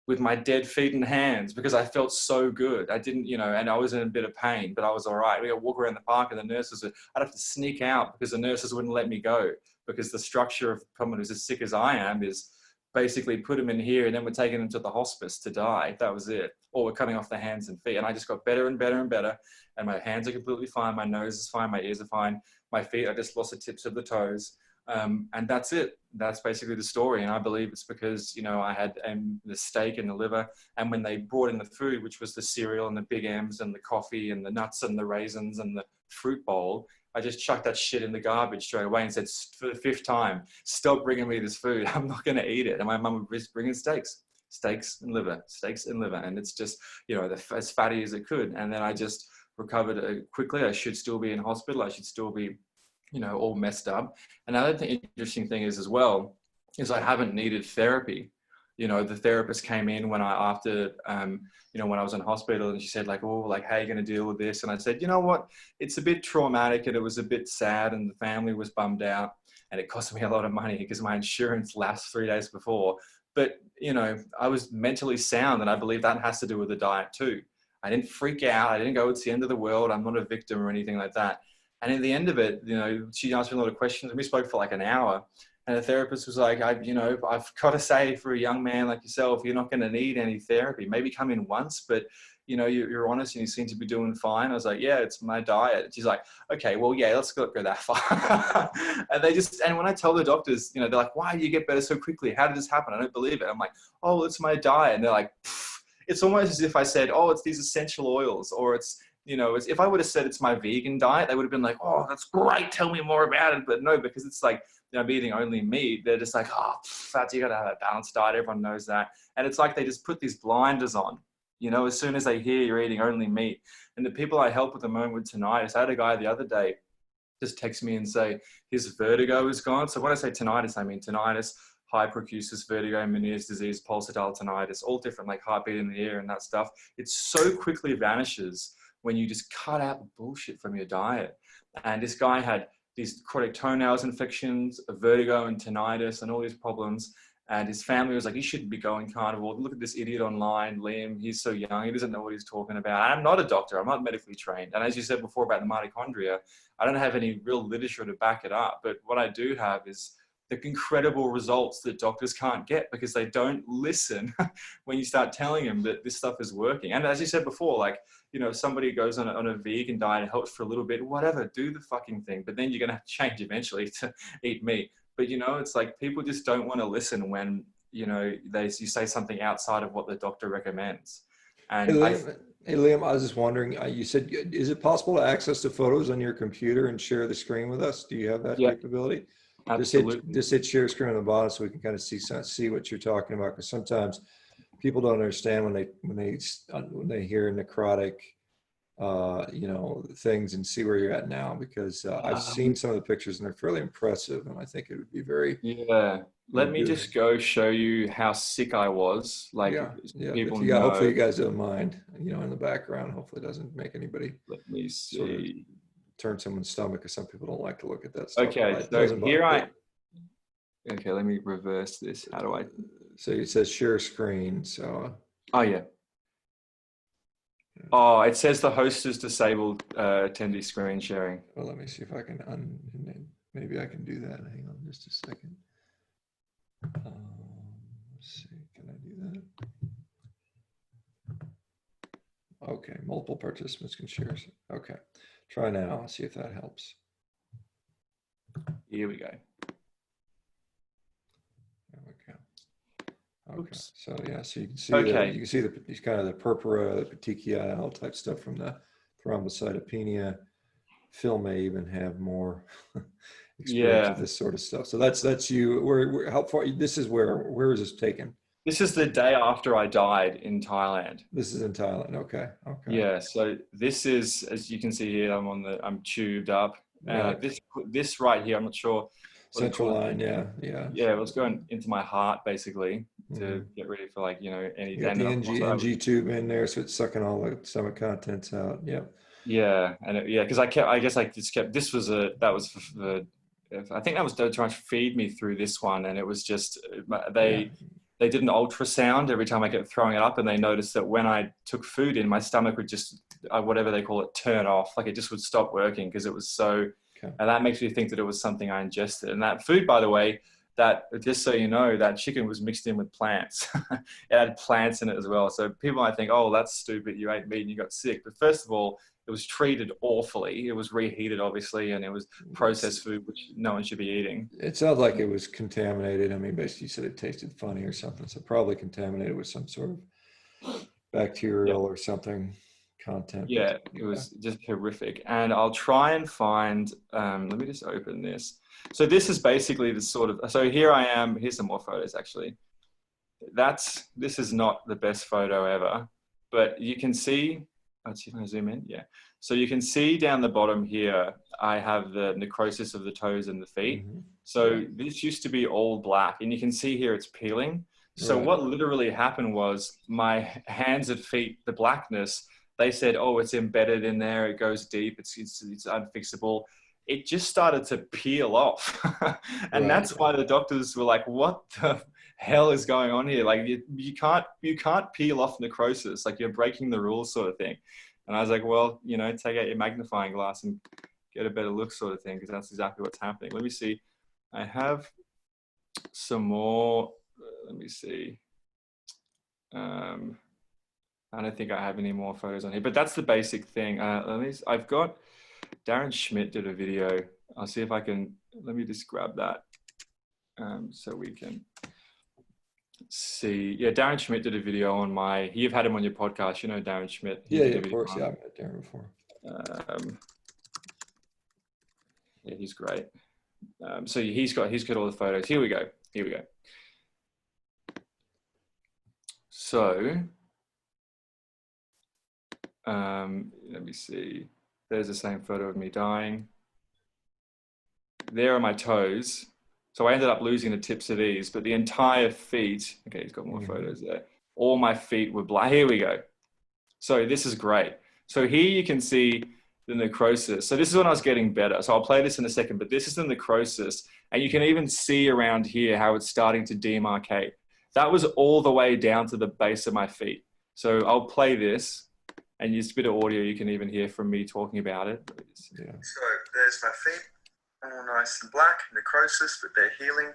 with my dead feet and hands because I felt so good. I didn't, and I was in a bit of pain, but I was all right. We'd walk around the park and the nurses, I'd have to sneak out because the nurses wouldn't let me go, because the structure of someone who's as sick as I am is basically put them in here and then we're taking them to the hospice to die. That was it. Or we're cutting off the hands and feet. And I just got better and better and better. And my hands are completely fine. My nose is fine. My ears are fine. My feet, I just lost the tips of the toes. And that's it. That's basically the story. And I believe it's because, I had the steak and the liver. And when they brought in the food, which was the cereal and the Big M's and the coffee and the nuts and the raisins and the fruit bowl, I just chucked that shit in the garbage straight away and said, for the 5th time, stop bringing me this food. I'm not going to eat it. And my mum would just bring in steaks and liver. And it's just, as fatty as it could. And then I just recovered quickly. I should still be in hospital. I should still be, all messed up. Another interesting thing is as well, is I haven't needed therapy. The therapist came in when I was in hospital, and she said like, oh, like, how are you going to deal with this? And I said, you know what? It's a bit traumatic and it was a bit sad and the family was bummed out and it cost me a lot of money because my insurance lapsed 3 days before. But, I was mentally sound, and I believe that has to do with the diet too. I didn't freak out. I didn't go, it's the end of the world. I'm not a victim or anything like that. And at the end of it, she asked me a lot of questions and we spoke for like an hour. And the therapist was like, I've got to say, for a young man like yourself, you're not going to need any therapy. Maybe come in once, but you're honest and you seem to be doing fine. I was like, yeah, it's my diet. And she's like, okay, well, yeah, let's go that far. And when I tell the doctors, they're like, why do you get better so quickly? How did this happen? I don't believe it. I'm like, oh, it's my diet. And they're like, it's almost as if I said, oh, it's these essential oils, or it's, if I would have said it's my vegan diet, they would have been like, oh, that's great. Tell me more about it. But no, because it's like, I'm eating only meat. They're just like, oh, fat, you got to have a balanced diet. Everyone knows that. And it's like they just put these blinders on, as soon as they hear you're eating only meat. And the people I help at the moment with tinnitus, I had a guy the other day just text me and say his vertigo is gone. So when I say tinnitus, I mean tinnitus, hyperacusis, vertigo, Meniere's disease, pulsatile tinnitus, all different, like heartbeat in the ear and that stuff. It so quickly vanishes when you just cut out the bullshit from your diet. And this guy had these chronic toenails infections, vertigo and tinnitus and all these problems. And his family was like, you shouldn't be going carnivore. Look at this idiot online, Liam. He's so young. He doesn't know what he's talking about. I'm not a doctor. I'm not medically trained. And as you said before about the mitochondria, I don't have any real literature to back it up. But what I do have is the incredible results that doctors can't get because they don't listen when you start telling them that this stuff is working. And as you said before, like, you know, somebody goes on a vegan diet, it helps for a little bit, whatever, do the fucking thing. But then you're going to have to change eventually to eat meat. But, you know, it's like people just don't want to listen when, you know, you say something outside of what the doctor recommends. And Hey, Liam, I was just wondering, you said, is it possible to access the photos on your computer and share the screen with us? Do you have that yeah, capability? absolutely. Just hit share screen on the bottom so we can kind of see what you're talking about. Because sometimes people don't understand when they hear necrotic, you know, things and see where you're at now. Because I've seen some of the pictures and they're fairly impressive, and I think it would be very Let me just go show you how sick I was. Like, yeah. people Hopefully know. you guys don't mind, you know, in the background. Hopefully it doesn't make anybody Let me sort of see. turn someone's stomach, because some people don't like to look at that stuff. Okay, It so doesn't here bother. okay, let me reverse this. How do I? So it says share screen. So Oh, yeah. Oh, it says the host is disabled attendee screen sharing. well, let me see if I can maybe I can do that. Hang on just a second. Let's see, can I do that? Okay, multiple participants can share. Okay, try now. I'll see if that helps. Here we go. There we go. Okay, Oops. so yeah, so you can see Okay. you can see the kind of the purpura, the petechiae type stuff from the thrombocytopenia. Phil may even have more experience with Yeah. this sort of stuff. So that's you. Where how far? This is where is this taken? This is the day after I died in Thailand. This is in Thailand. Okay. Okay. Yeah. So this is, as you can see here, I'm tubed up. Right. This right here, I'm not sure what it's Central called. line. Yeah. Yeah. Yeah, it was going into my heart basically to Mhm. get ready for, like, you know, any. You got And the then NG tube in there, so it's sucking all the stomach contents out. Yep. yeah, and because I guess I just kept. That was the. I think that was they were trying to feed me through this one, and it was just Yeah. they did an ultrasound every time I kept throwing it up, and they noticed that when I took food in, my stomach would just whatever they call it, turn off, like it just would stop working because it was so. Okay. And that makes me think that it was something I ingested. And that food, by the way, that just so you know, that chicken was mixed in with plants. It had plants in it as well. So people might think, oh, that's stupid. You ate meat and you got sick. But first of all, it was treated awfully. It was reheated, obviously, and it was processed food, which no one should be eating. It sounds like it was contaminated. I mean, basically, you said it tasted funny or something. So probably contaminated with some sort of Yeah. bacterial or something content. But Yeah, it yeah. was just horrific. And I'll try and find, let me just open this. So this is basically the sort of, so here I am. Here's some more photos, actually. This is not the best photo ever, but you can see, let's see if I zoom in. Yeah. So you can see down the bottom here, I have the necrosis of the toes and the feet. Mm-hmm. So Yeah. this used to be all black, and you can see here it's peeling. So Right. what literally happened was my hands and feet, the blackness, they said, oh, it's embedded in there. It goes deep. It's unfixable. It just started to peel off. And Right. that's why the doctors were like, what the hell is going on here? Like you can't peel off necrosis. Like, you're breaking the rules, sort of thing. And I was like, well, you know, take out your magnifying glass and get a better look, sort of thing, because that's exactly what's happening. Let me see. I have some more. Let me see. I don't think I have any more photos on here, but that's the basic thing. I've got Darren Schmidt did a video. I'll see if I can. Let me just grab that so we can see. Yeah, Darren Schmidt did a video on my. You've had him on your podcast, you know, Darren Schmidt. Yeah. Yeah. Of course. Yeah. I've met Darren before. Yeah, he's great. So he's got all the photos. Here we go. So let me see. There's the same photo of me dying. There are my toes. So I ended up losing the tips of these, but the entire feet. Okay, he's got more photos there. All my feet were black. Here we go. So this is great. So here you can see the necrosis. So this is when I was getting better. So I'll play this in a second, but this is the necrosis. And you can even see around here how it's starting to demarcate. That was all the way down to the base of my feet. So I'll play this and use a bit of audio. You can even hear from me talking about it. Yeah. So there's my feet, all nice and black, necrosis, but they're healing.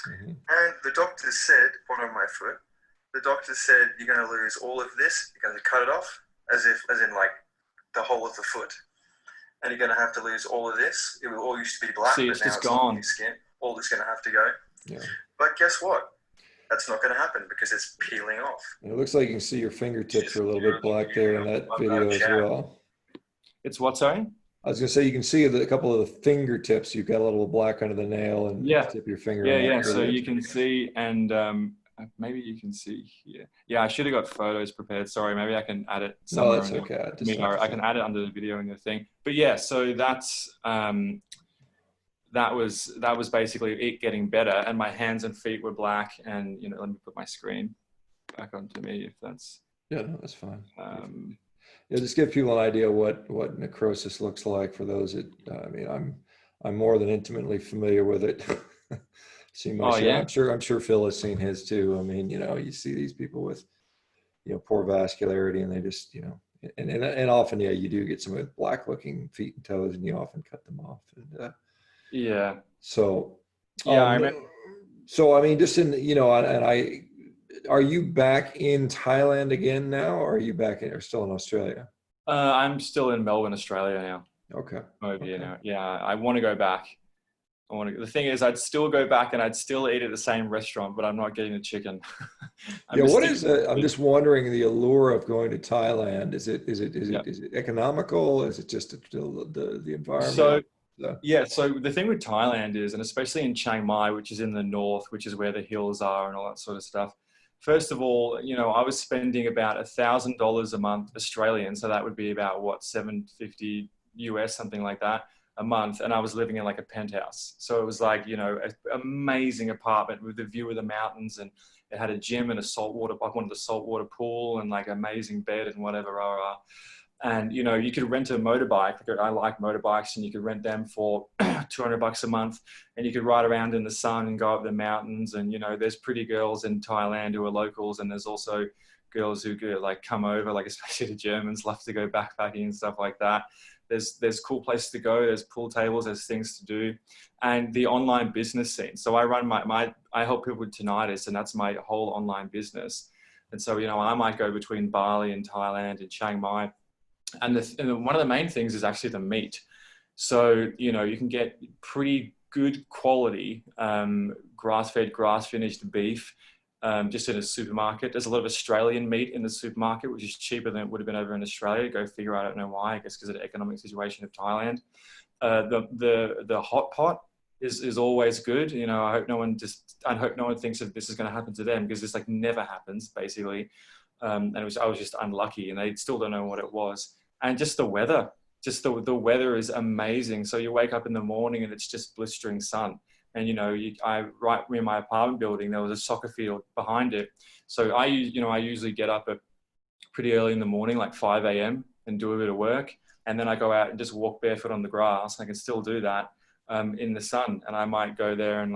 Mm-hmm. And the doctor said, bottom of my foot, the doctor said, you're going to lose all of this. You're going to cut it off as in like the whole of the foot. And you're going to have to lose all of this. It all used to be black, see, but it's now just it's gone. your skin. All is going to have to go. Yeah. But guess what? That's not going to happen because it's peeling off. And it looks like you can see your fingertips are a little bit black there in that video as well. It's what, sorry? I was going to say, you can see a couple of the fingertips. You've got a little black under the nail and tip your finger. Yeah. So you can see, and maybe you can see here. Yeah, I should have got photos prepared. Sorry, maybe I can add it somewhere. No, that's okay. I can add it under the video in the thing. But yeah, so that's that was basically it getting better, and my hands and feet were black. And let me put my screen back onto me if that's. Yeah, no, that's fine. Yeah, just give people an idea what necrosis looks like for those that. I mean, I'm more than intimately familiar with it. See my I'm sure Phil has seen his too. I mean, you see these people with, poor vascularity, and they just, and often, you do get some with black looking feet and toes, and you often cut them off. And, So, I remember. So, I mean, just in, are you back in Thailand again now, or are you back or still in Australia? I'm still in Melbourne, Australia now. Okay. Over here now. Yeah, I want to go back. The thing is, I'd still go back and I'd still eat at the same restaurant, but I'm not getting the chicken. I'm just wondering the allure of going to Thailand. Is it economical? Is it just the environment? So the thing with Thailand is, and especially in Chiang Mai, which is in the north, which is where the hills are and all that sort of stuff. First of all, I was spending about $1,000 a month Australian, so that would be about $750 US, something like that, a month, and I was living in like a penthouse. So it was like, an amazing apartment with a view of the mountains, and it had a gym and a saltwater, like one of the saltwater pool, and like amazing bed and whatever. And you could rent a motorbike. I like motorbikes, and you could rent them for $200 a month, and you could ride around in the sun and go up the mountains. And there's pretty girls in Thailand who are locals, and there's also girls who like come over, like especially the Germans love to go backpacking and stuff like that. There's cool places to go. There's pool tables. There's things to do, and the online business scene. So I run I help people with tinnitus, and that's my whole online business. And so I might go between Bali and Thailand and Chiang Mai, and one of the main things is actually the meat. So you can get pretty good quality grass-fed, grass-finished beef. Just in a supermarket. There's a lot of Australian meat in the supermarket, which is cheaper than it would have been over in Australia. Go figure. I don't know why. I guess because of the economic situation of Thailand. The hot pot is always good. I hope no one thinks that this is going to happen to them, because this like never happens basically. And I was just unlucky, and they still don't know what it was. And just the weather. Just the weather is amazing. So you wake up in the morning and it's just blistering sun. And, right in my apartment building, there was a soccer field behind it. So I usually get up at pretty early in the morning, like 5 a.m. and do a bit of work. And then I go out and just walk barefoot on the grass. I can still do that in the sun. And I might go there and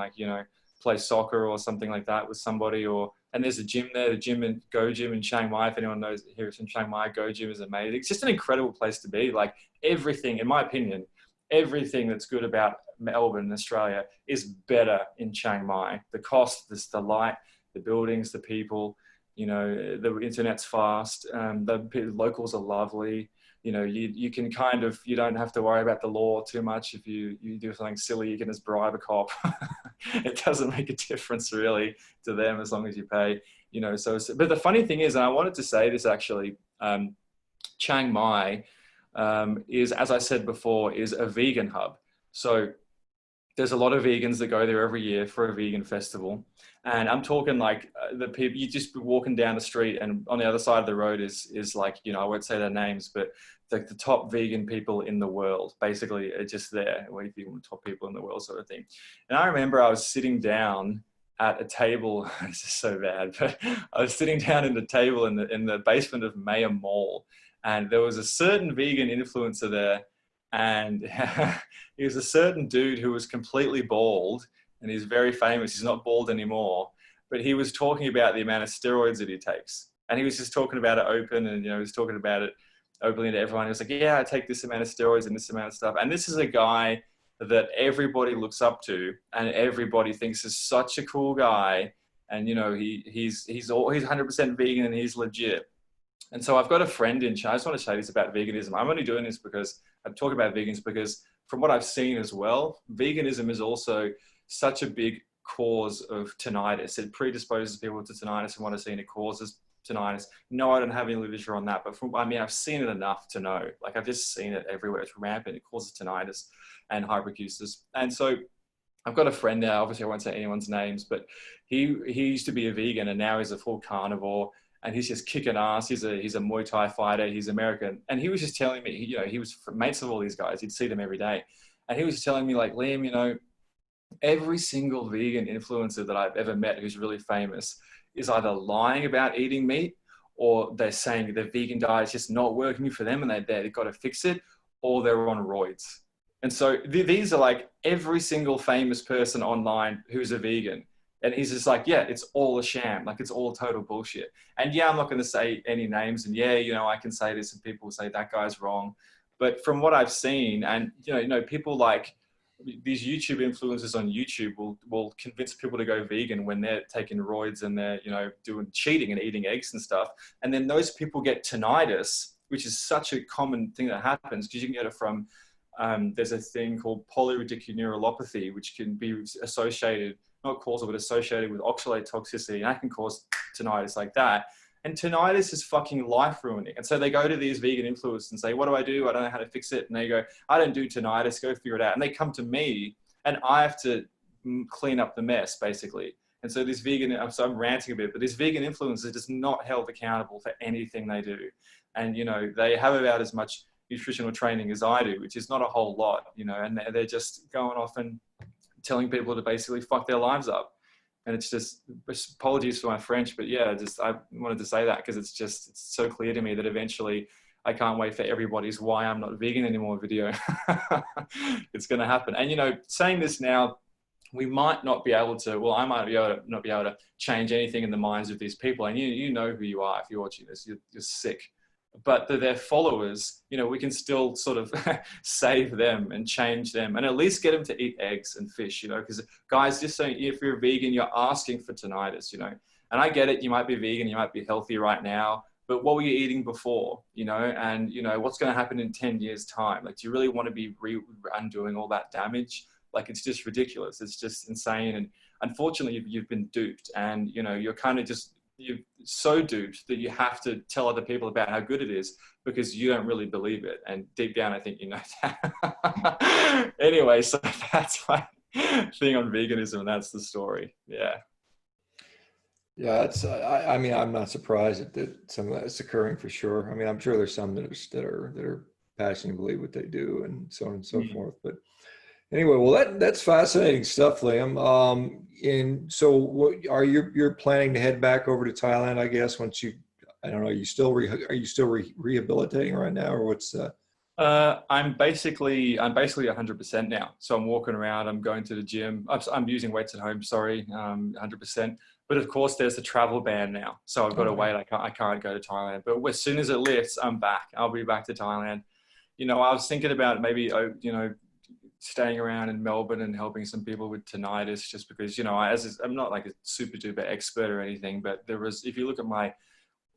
play soccer or something like that with somebody. And there's a gym there, the Go Gym in Chiang Mai. If anyone knows here, it's in Chiang Mai. Go Gym is amazing. It's just an incredible place to be. Like everything, in my opinion, everything that's good about Melbourne, Australia, is better in Chiang Mai. The cost, the light, the buildings, the people, the internet's fast. The locals are lovely. You can you don't have to worry about the law too much. If you do something silly, you can just bribe a cop. It doesn't make a difference really to them as long as you pay, but the funny thing is, and I wanted to say this actually, Chiang Mai, is, as I said before, is a vegan hub. So there's a lot of vegans that go there every year for a vegan festival. And I'm talking like the people, you just be walking down the street, and on the other side of the road is like, I won't say their names, but the top vegan people in the world basically are just there. What if you want top people in the world sort of thing. And I remember I was sitting down at a table, this is so bad, but I was sitting down in the table in the basement of Maya Mall. And there was a certain vegan influencer there And he was a certain dude who was completely bald, and he's very famous. He's not bald anymore, but he was talking about the amount of steroids that he takes. And he was just talking about it open, and, you know, he was talking about it openly to everyone. He was like, yeah, I take this amount of steroids and this amount of stuff. And this is a guy that everybody looks up to, and everybody thinks is such a cool guy. And, you know, he's 100% vegan, and he's legit. And so I've got a friend in China. I just want to say this about veganism. I'm only doing this because I'm talking about vegans, because from what I've seen as well, veganism is also such a big cause of tinnitus. It predisposes people to tinnitus, and what I've seen, it causes tinnitus. No, I don't have any literature on that, but I've seen it enough to know. Like, I've just seen it everywhere. It's rampant. It causes tinnitus and hyperacusis. And so I've got a friend now, obviously I won't say anyone's names, but he used to be a vegan, and now he's a full carnivore, and he's just kicking ass. He's a Muay Thai fighter. He's American. And he was just telling me, you know, he was mates with all these guys. He'd see them every day. And he was telling me, like, Liam, you know, every single vegan influencer that I've ever met who's really famous is either lying about eating meat, or they're saying their vegan diet is just not working for them and they've got to fix it, or they're on roids. And so these are like every single famous person online who's a vegan. And he's just like, yeah, it's all a sham. Like, it's all total bullshit. And yeah, I'm not going to say any names. And yeah, you know, I can say this and people will say that guy's wrong. But from what I've seen, and, you know, people like these YouTube influencers on YouTube will convince people to go vegan when they're taking roids and they're, you know, doing cheating and eating eggs and stuff. And then those people get tinnitus, which is such a common thing that happens, because you can get it from, there's a thing called polyradicular neuropathy, which can be associated, not causal, but associated with oxalate toxicity, and that can cause tinnitus like that. And tinnitus is fucking life ruining. And so they go to these vegan influencers and say, what do? I don't know how to fix it. And they go, I don't do tinnitus, go figure it out. And they come to me, and I have to clean up the mess, basically. And so this vegan, so I'm ranting a bit, but this vegan influencer is not held accountable for anything they do. And, you know, they have about as much nutritional training as I do, which is not a whole lot, you know, and they're just going off and telling people to basically fuck their lives up. And it's just, apologies for my French, but yeah, I wanted to say that because it's so clear to me that eventually I can't wait for everybody's why I'm not vegan anymore video. It's going to happen. And, you know, saying this now, we might not be able to, well, I might not be able to change anything in the minds of these people. And you know who you are if you're watching this, you're sick. But their followers, you know, we can still sort of save them and change them, and at least get them to eat eggs and fish, you know, because guys, just so if you're a vegan, you're asking for tinnitus, you know, and I get it. You might be vegan, you might be healthy right now, but what were you eating before, you know, and, you know, what's going to happen in 10 years time? Like, do you really want to be undoing all that damage? Like, it's just ridiculous. It's just insane. And unfortunately, you've been duped, and, you know, you're kind of you're so duped that you have to tell other people about how good it is, because you don't really believe it. And deep down, I think you know that. Anyway, so that's my thing on veganism, and that's the story. Yeah. Yeah, it's. I mean, I'm not surprised that some of that's occurring for sure. I mean, I'm sure there's some that are passionate to believe what they do, and so on and so forth. But anyway, well, that's fascinating stuff, Liam. And so, what are you're planning to head back over to Thailand? I guess once you, I don't know, are you still rehabilitating right now, or what's? I'm basically 100% now. So I'm walking around. I'm going to the gym. I'm using weights at home. Sorry, 100%. But of course, there's the travel ban now. So I've got to wait. I can't go to Thailand. But as soon as it lifts, I'm back. I'll be back to Thailand. You know, I was thinking about maybe, you know, staying around in Melbourne and helping some people with tinnitus, just because, you know, I'm not like a super duper expert or anything, but if you look at my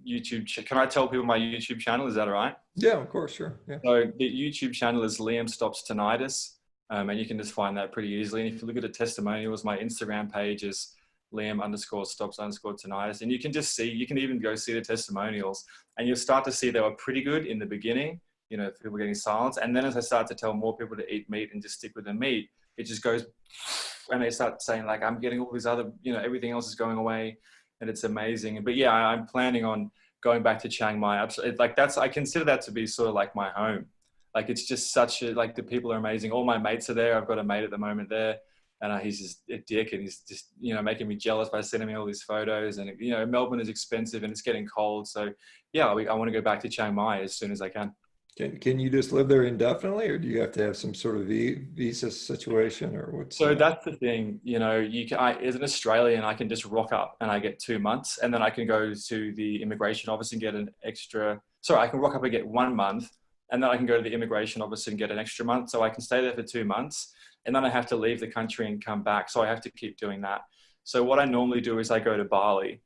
YouTube, can I tell people my YouTube channel? Is that all right? Yeah, of course, sure. Yeah. So the YouTube channel is Liam Stops Tinnitus, and you can just find that pretty easily. And if you look at the testimonials, my Instagram page is Liam_stops_tinnitus, and you can even go see the testimonials, and you'll start to see they were pretty good in the beginning. You know, people getting silence. And then as I start to tell more people to eat meat and just stick with the meat, it just goes, and they start saying, like, I'm getting all these other, you know, everything else is going away, and it's amazing. But yeah, I'm planning on going back to Chiang Mai. Like, I consider that to be sort of like my home. Like, it's just like, the people are amazing. All my mates are there. I've got a mate at the moment there, and he's just a dick, and he's just, you know, making me jealous by sending me all these photos. And, you know, Melbourne is expensive and it's getting cold. So yeah, I want to go back to Chiang Mai as soon as I can. Can you just live there indefinitely, or do you have to have some sort of visa situation, or what's? So that's the thing, you know, as an Australian, I can just rock up and I get 2 months, and then I can go to the immigration office and get an extra. Sorry, I can rock up and get 1 month, and then I can go to the immigration office and get an extra month. So I can stay there for 2 months, and then I have to leave the country and come back. So I have to keep doing that. So what I normally do is I go to Bali,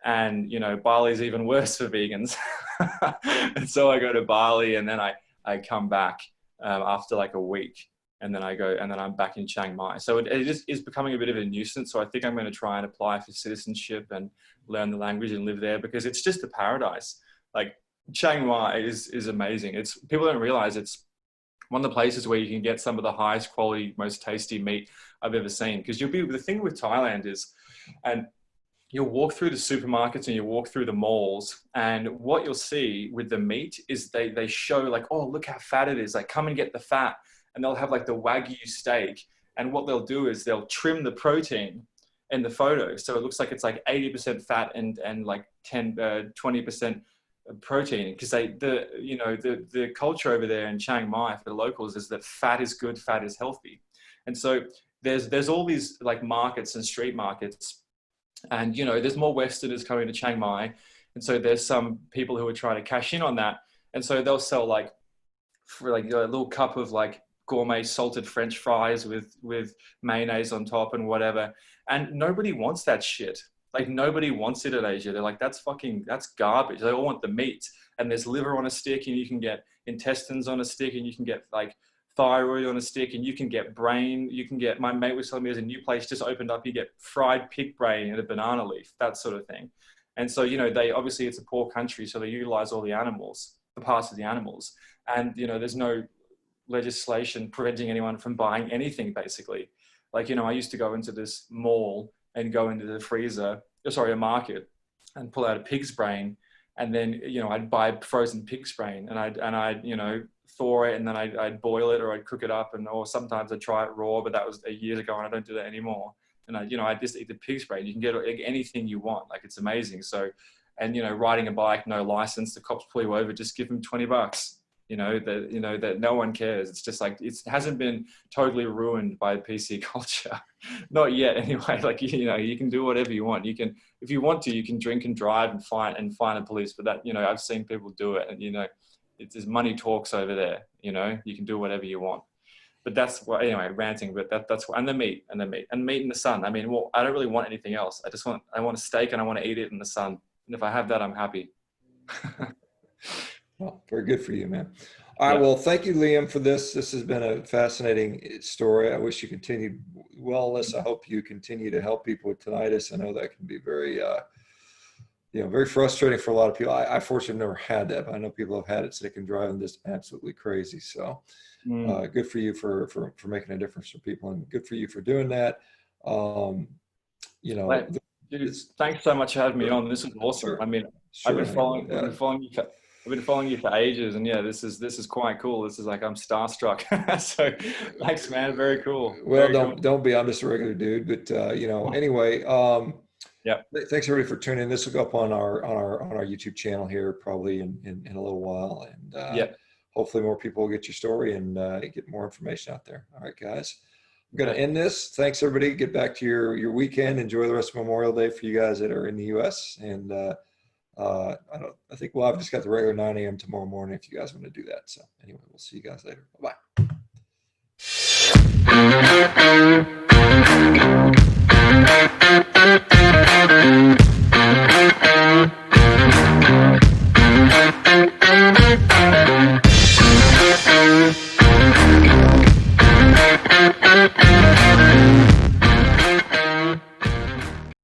and you know, Bali is even worse for vegans. And so I go to Bali, and then I come back after like a week. And then I go, and then I'm back in Chiang Mai. So it just is becoming a bit of a nuisance. So I think I'm going to try and apply for citizenship and learn the language and live there, because it's just a paradise. Like Chiang Mai is amazing. People don't realize it's one of the places where you can get some of the highest quality, most tasty meat I've ever seen. Because the thing with Thailand is, and you'll walk through the supermarkets and you walk through the malls, and what you'll see with the meat is they show like, oh, look how fat it is. Like, come and get the fat. And they'll have like the Wagyu steak. And what they'll do is they'll trim the protein in the photo. So it looks like it's like 80% fat and like 20% protein. Because the culture over there in Chiang Mai for the locals is that fat is good, fat is healthy. And so there's all these like markets and street markets. And, you know, there's more Westerners coming to Chiang Mai. And so there's some people who are trying to cash in on that. And so they'll sell like, for like a little cup of like gourmet salted French fries with mayonnaise on top and whatever. And nobody wants that shit. Like, nobody wants it in Asia. They're like, that's garbage. They all want the meat. And there's liver on a stick, and you can get intestines on a stick, and you can get like thyroid on a stick, and you can get brain. My mate was telling me there's a new place just opened up. You get fried pig brain in a banana leaf, that sort of thing. And so, you know, obviously it's a poor country, so they utilize all the parts of the animals. And, you know, there's no legislation preventing anyone from buying anything, basically. Like, you know, I used to go into this mall and go into a market, and pull out a pig's brain, and then, you know, I'd buy frozen pig's brain, and I'd you know, thaw it, and then I'd boil it, or I'd cook it up, or sometimes I'd try it raw, but that was years ago, and I don't do that anymore. And I just eat the pig's brain. You can get anything you want. Like, it's amazing. So, and, you know, riding a bike, no license, the cops pull you over, just give them $20. You know, that no one cares. It's just like, it hasn't been totally ruined by PC culture. Not yet anyway. Like, you know, you can do whatever you want. You can, if you want to, you can drink and drive and find the police. But that, you know, I've seen people do it, and, you know, there's money talks over there. You know, you can do whatever you want. But that's what, anyway, ranting, but that's what, and the meat in the sun. I mean, well, I don't really want anything else. I want a steak, and I want to eat it in the sun. And if I have that, I'm happy. Well, very good for you, man. All right. Well, thank you, Liam, for this. This has been a fascinating story. I wish you continued wellness. I hope you continue to help people with tinnitus. I know that can be very, very frustrating for a lot of people. I fortunately never had that, but I know people have had it, so they can drive them just absolutely crazy. So good for you for making a difference for people, and good for you for doing that. Dude, thanks so much for having me on. This is awesome. Sure. I mean, Sure, I've been following you for ages, and yeah, this is quite cool. This is like, I'm starstruck. So thanks, man. Very cool. Well, don't be. I'm just a regular dude, but anyway. Yeah. Thanks everybody for tuning in. This will go up on our YouTube channel here probably in a little while, and hopefully more people will get your story and get more information out there. All right, guys. I'm going to end this. Thanks, everybody. Get back to your weekend. Enjoy the rest of Memorial Day for you guys that are in the U.S. And I think I've just got the regular 9 a.m. tomorrow morning if you guys want to do that. So anyway, we'll see you guys later. Bye-bye.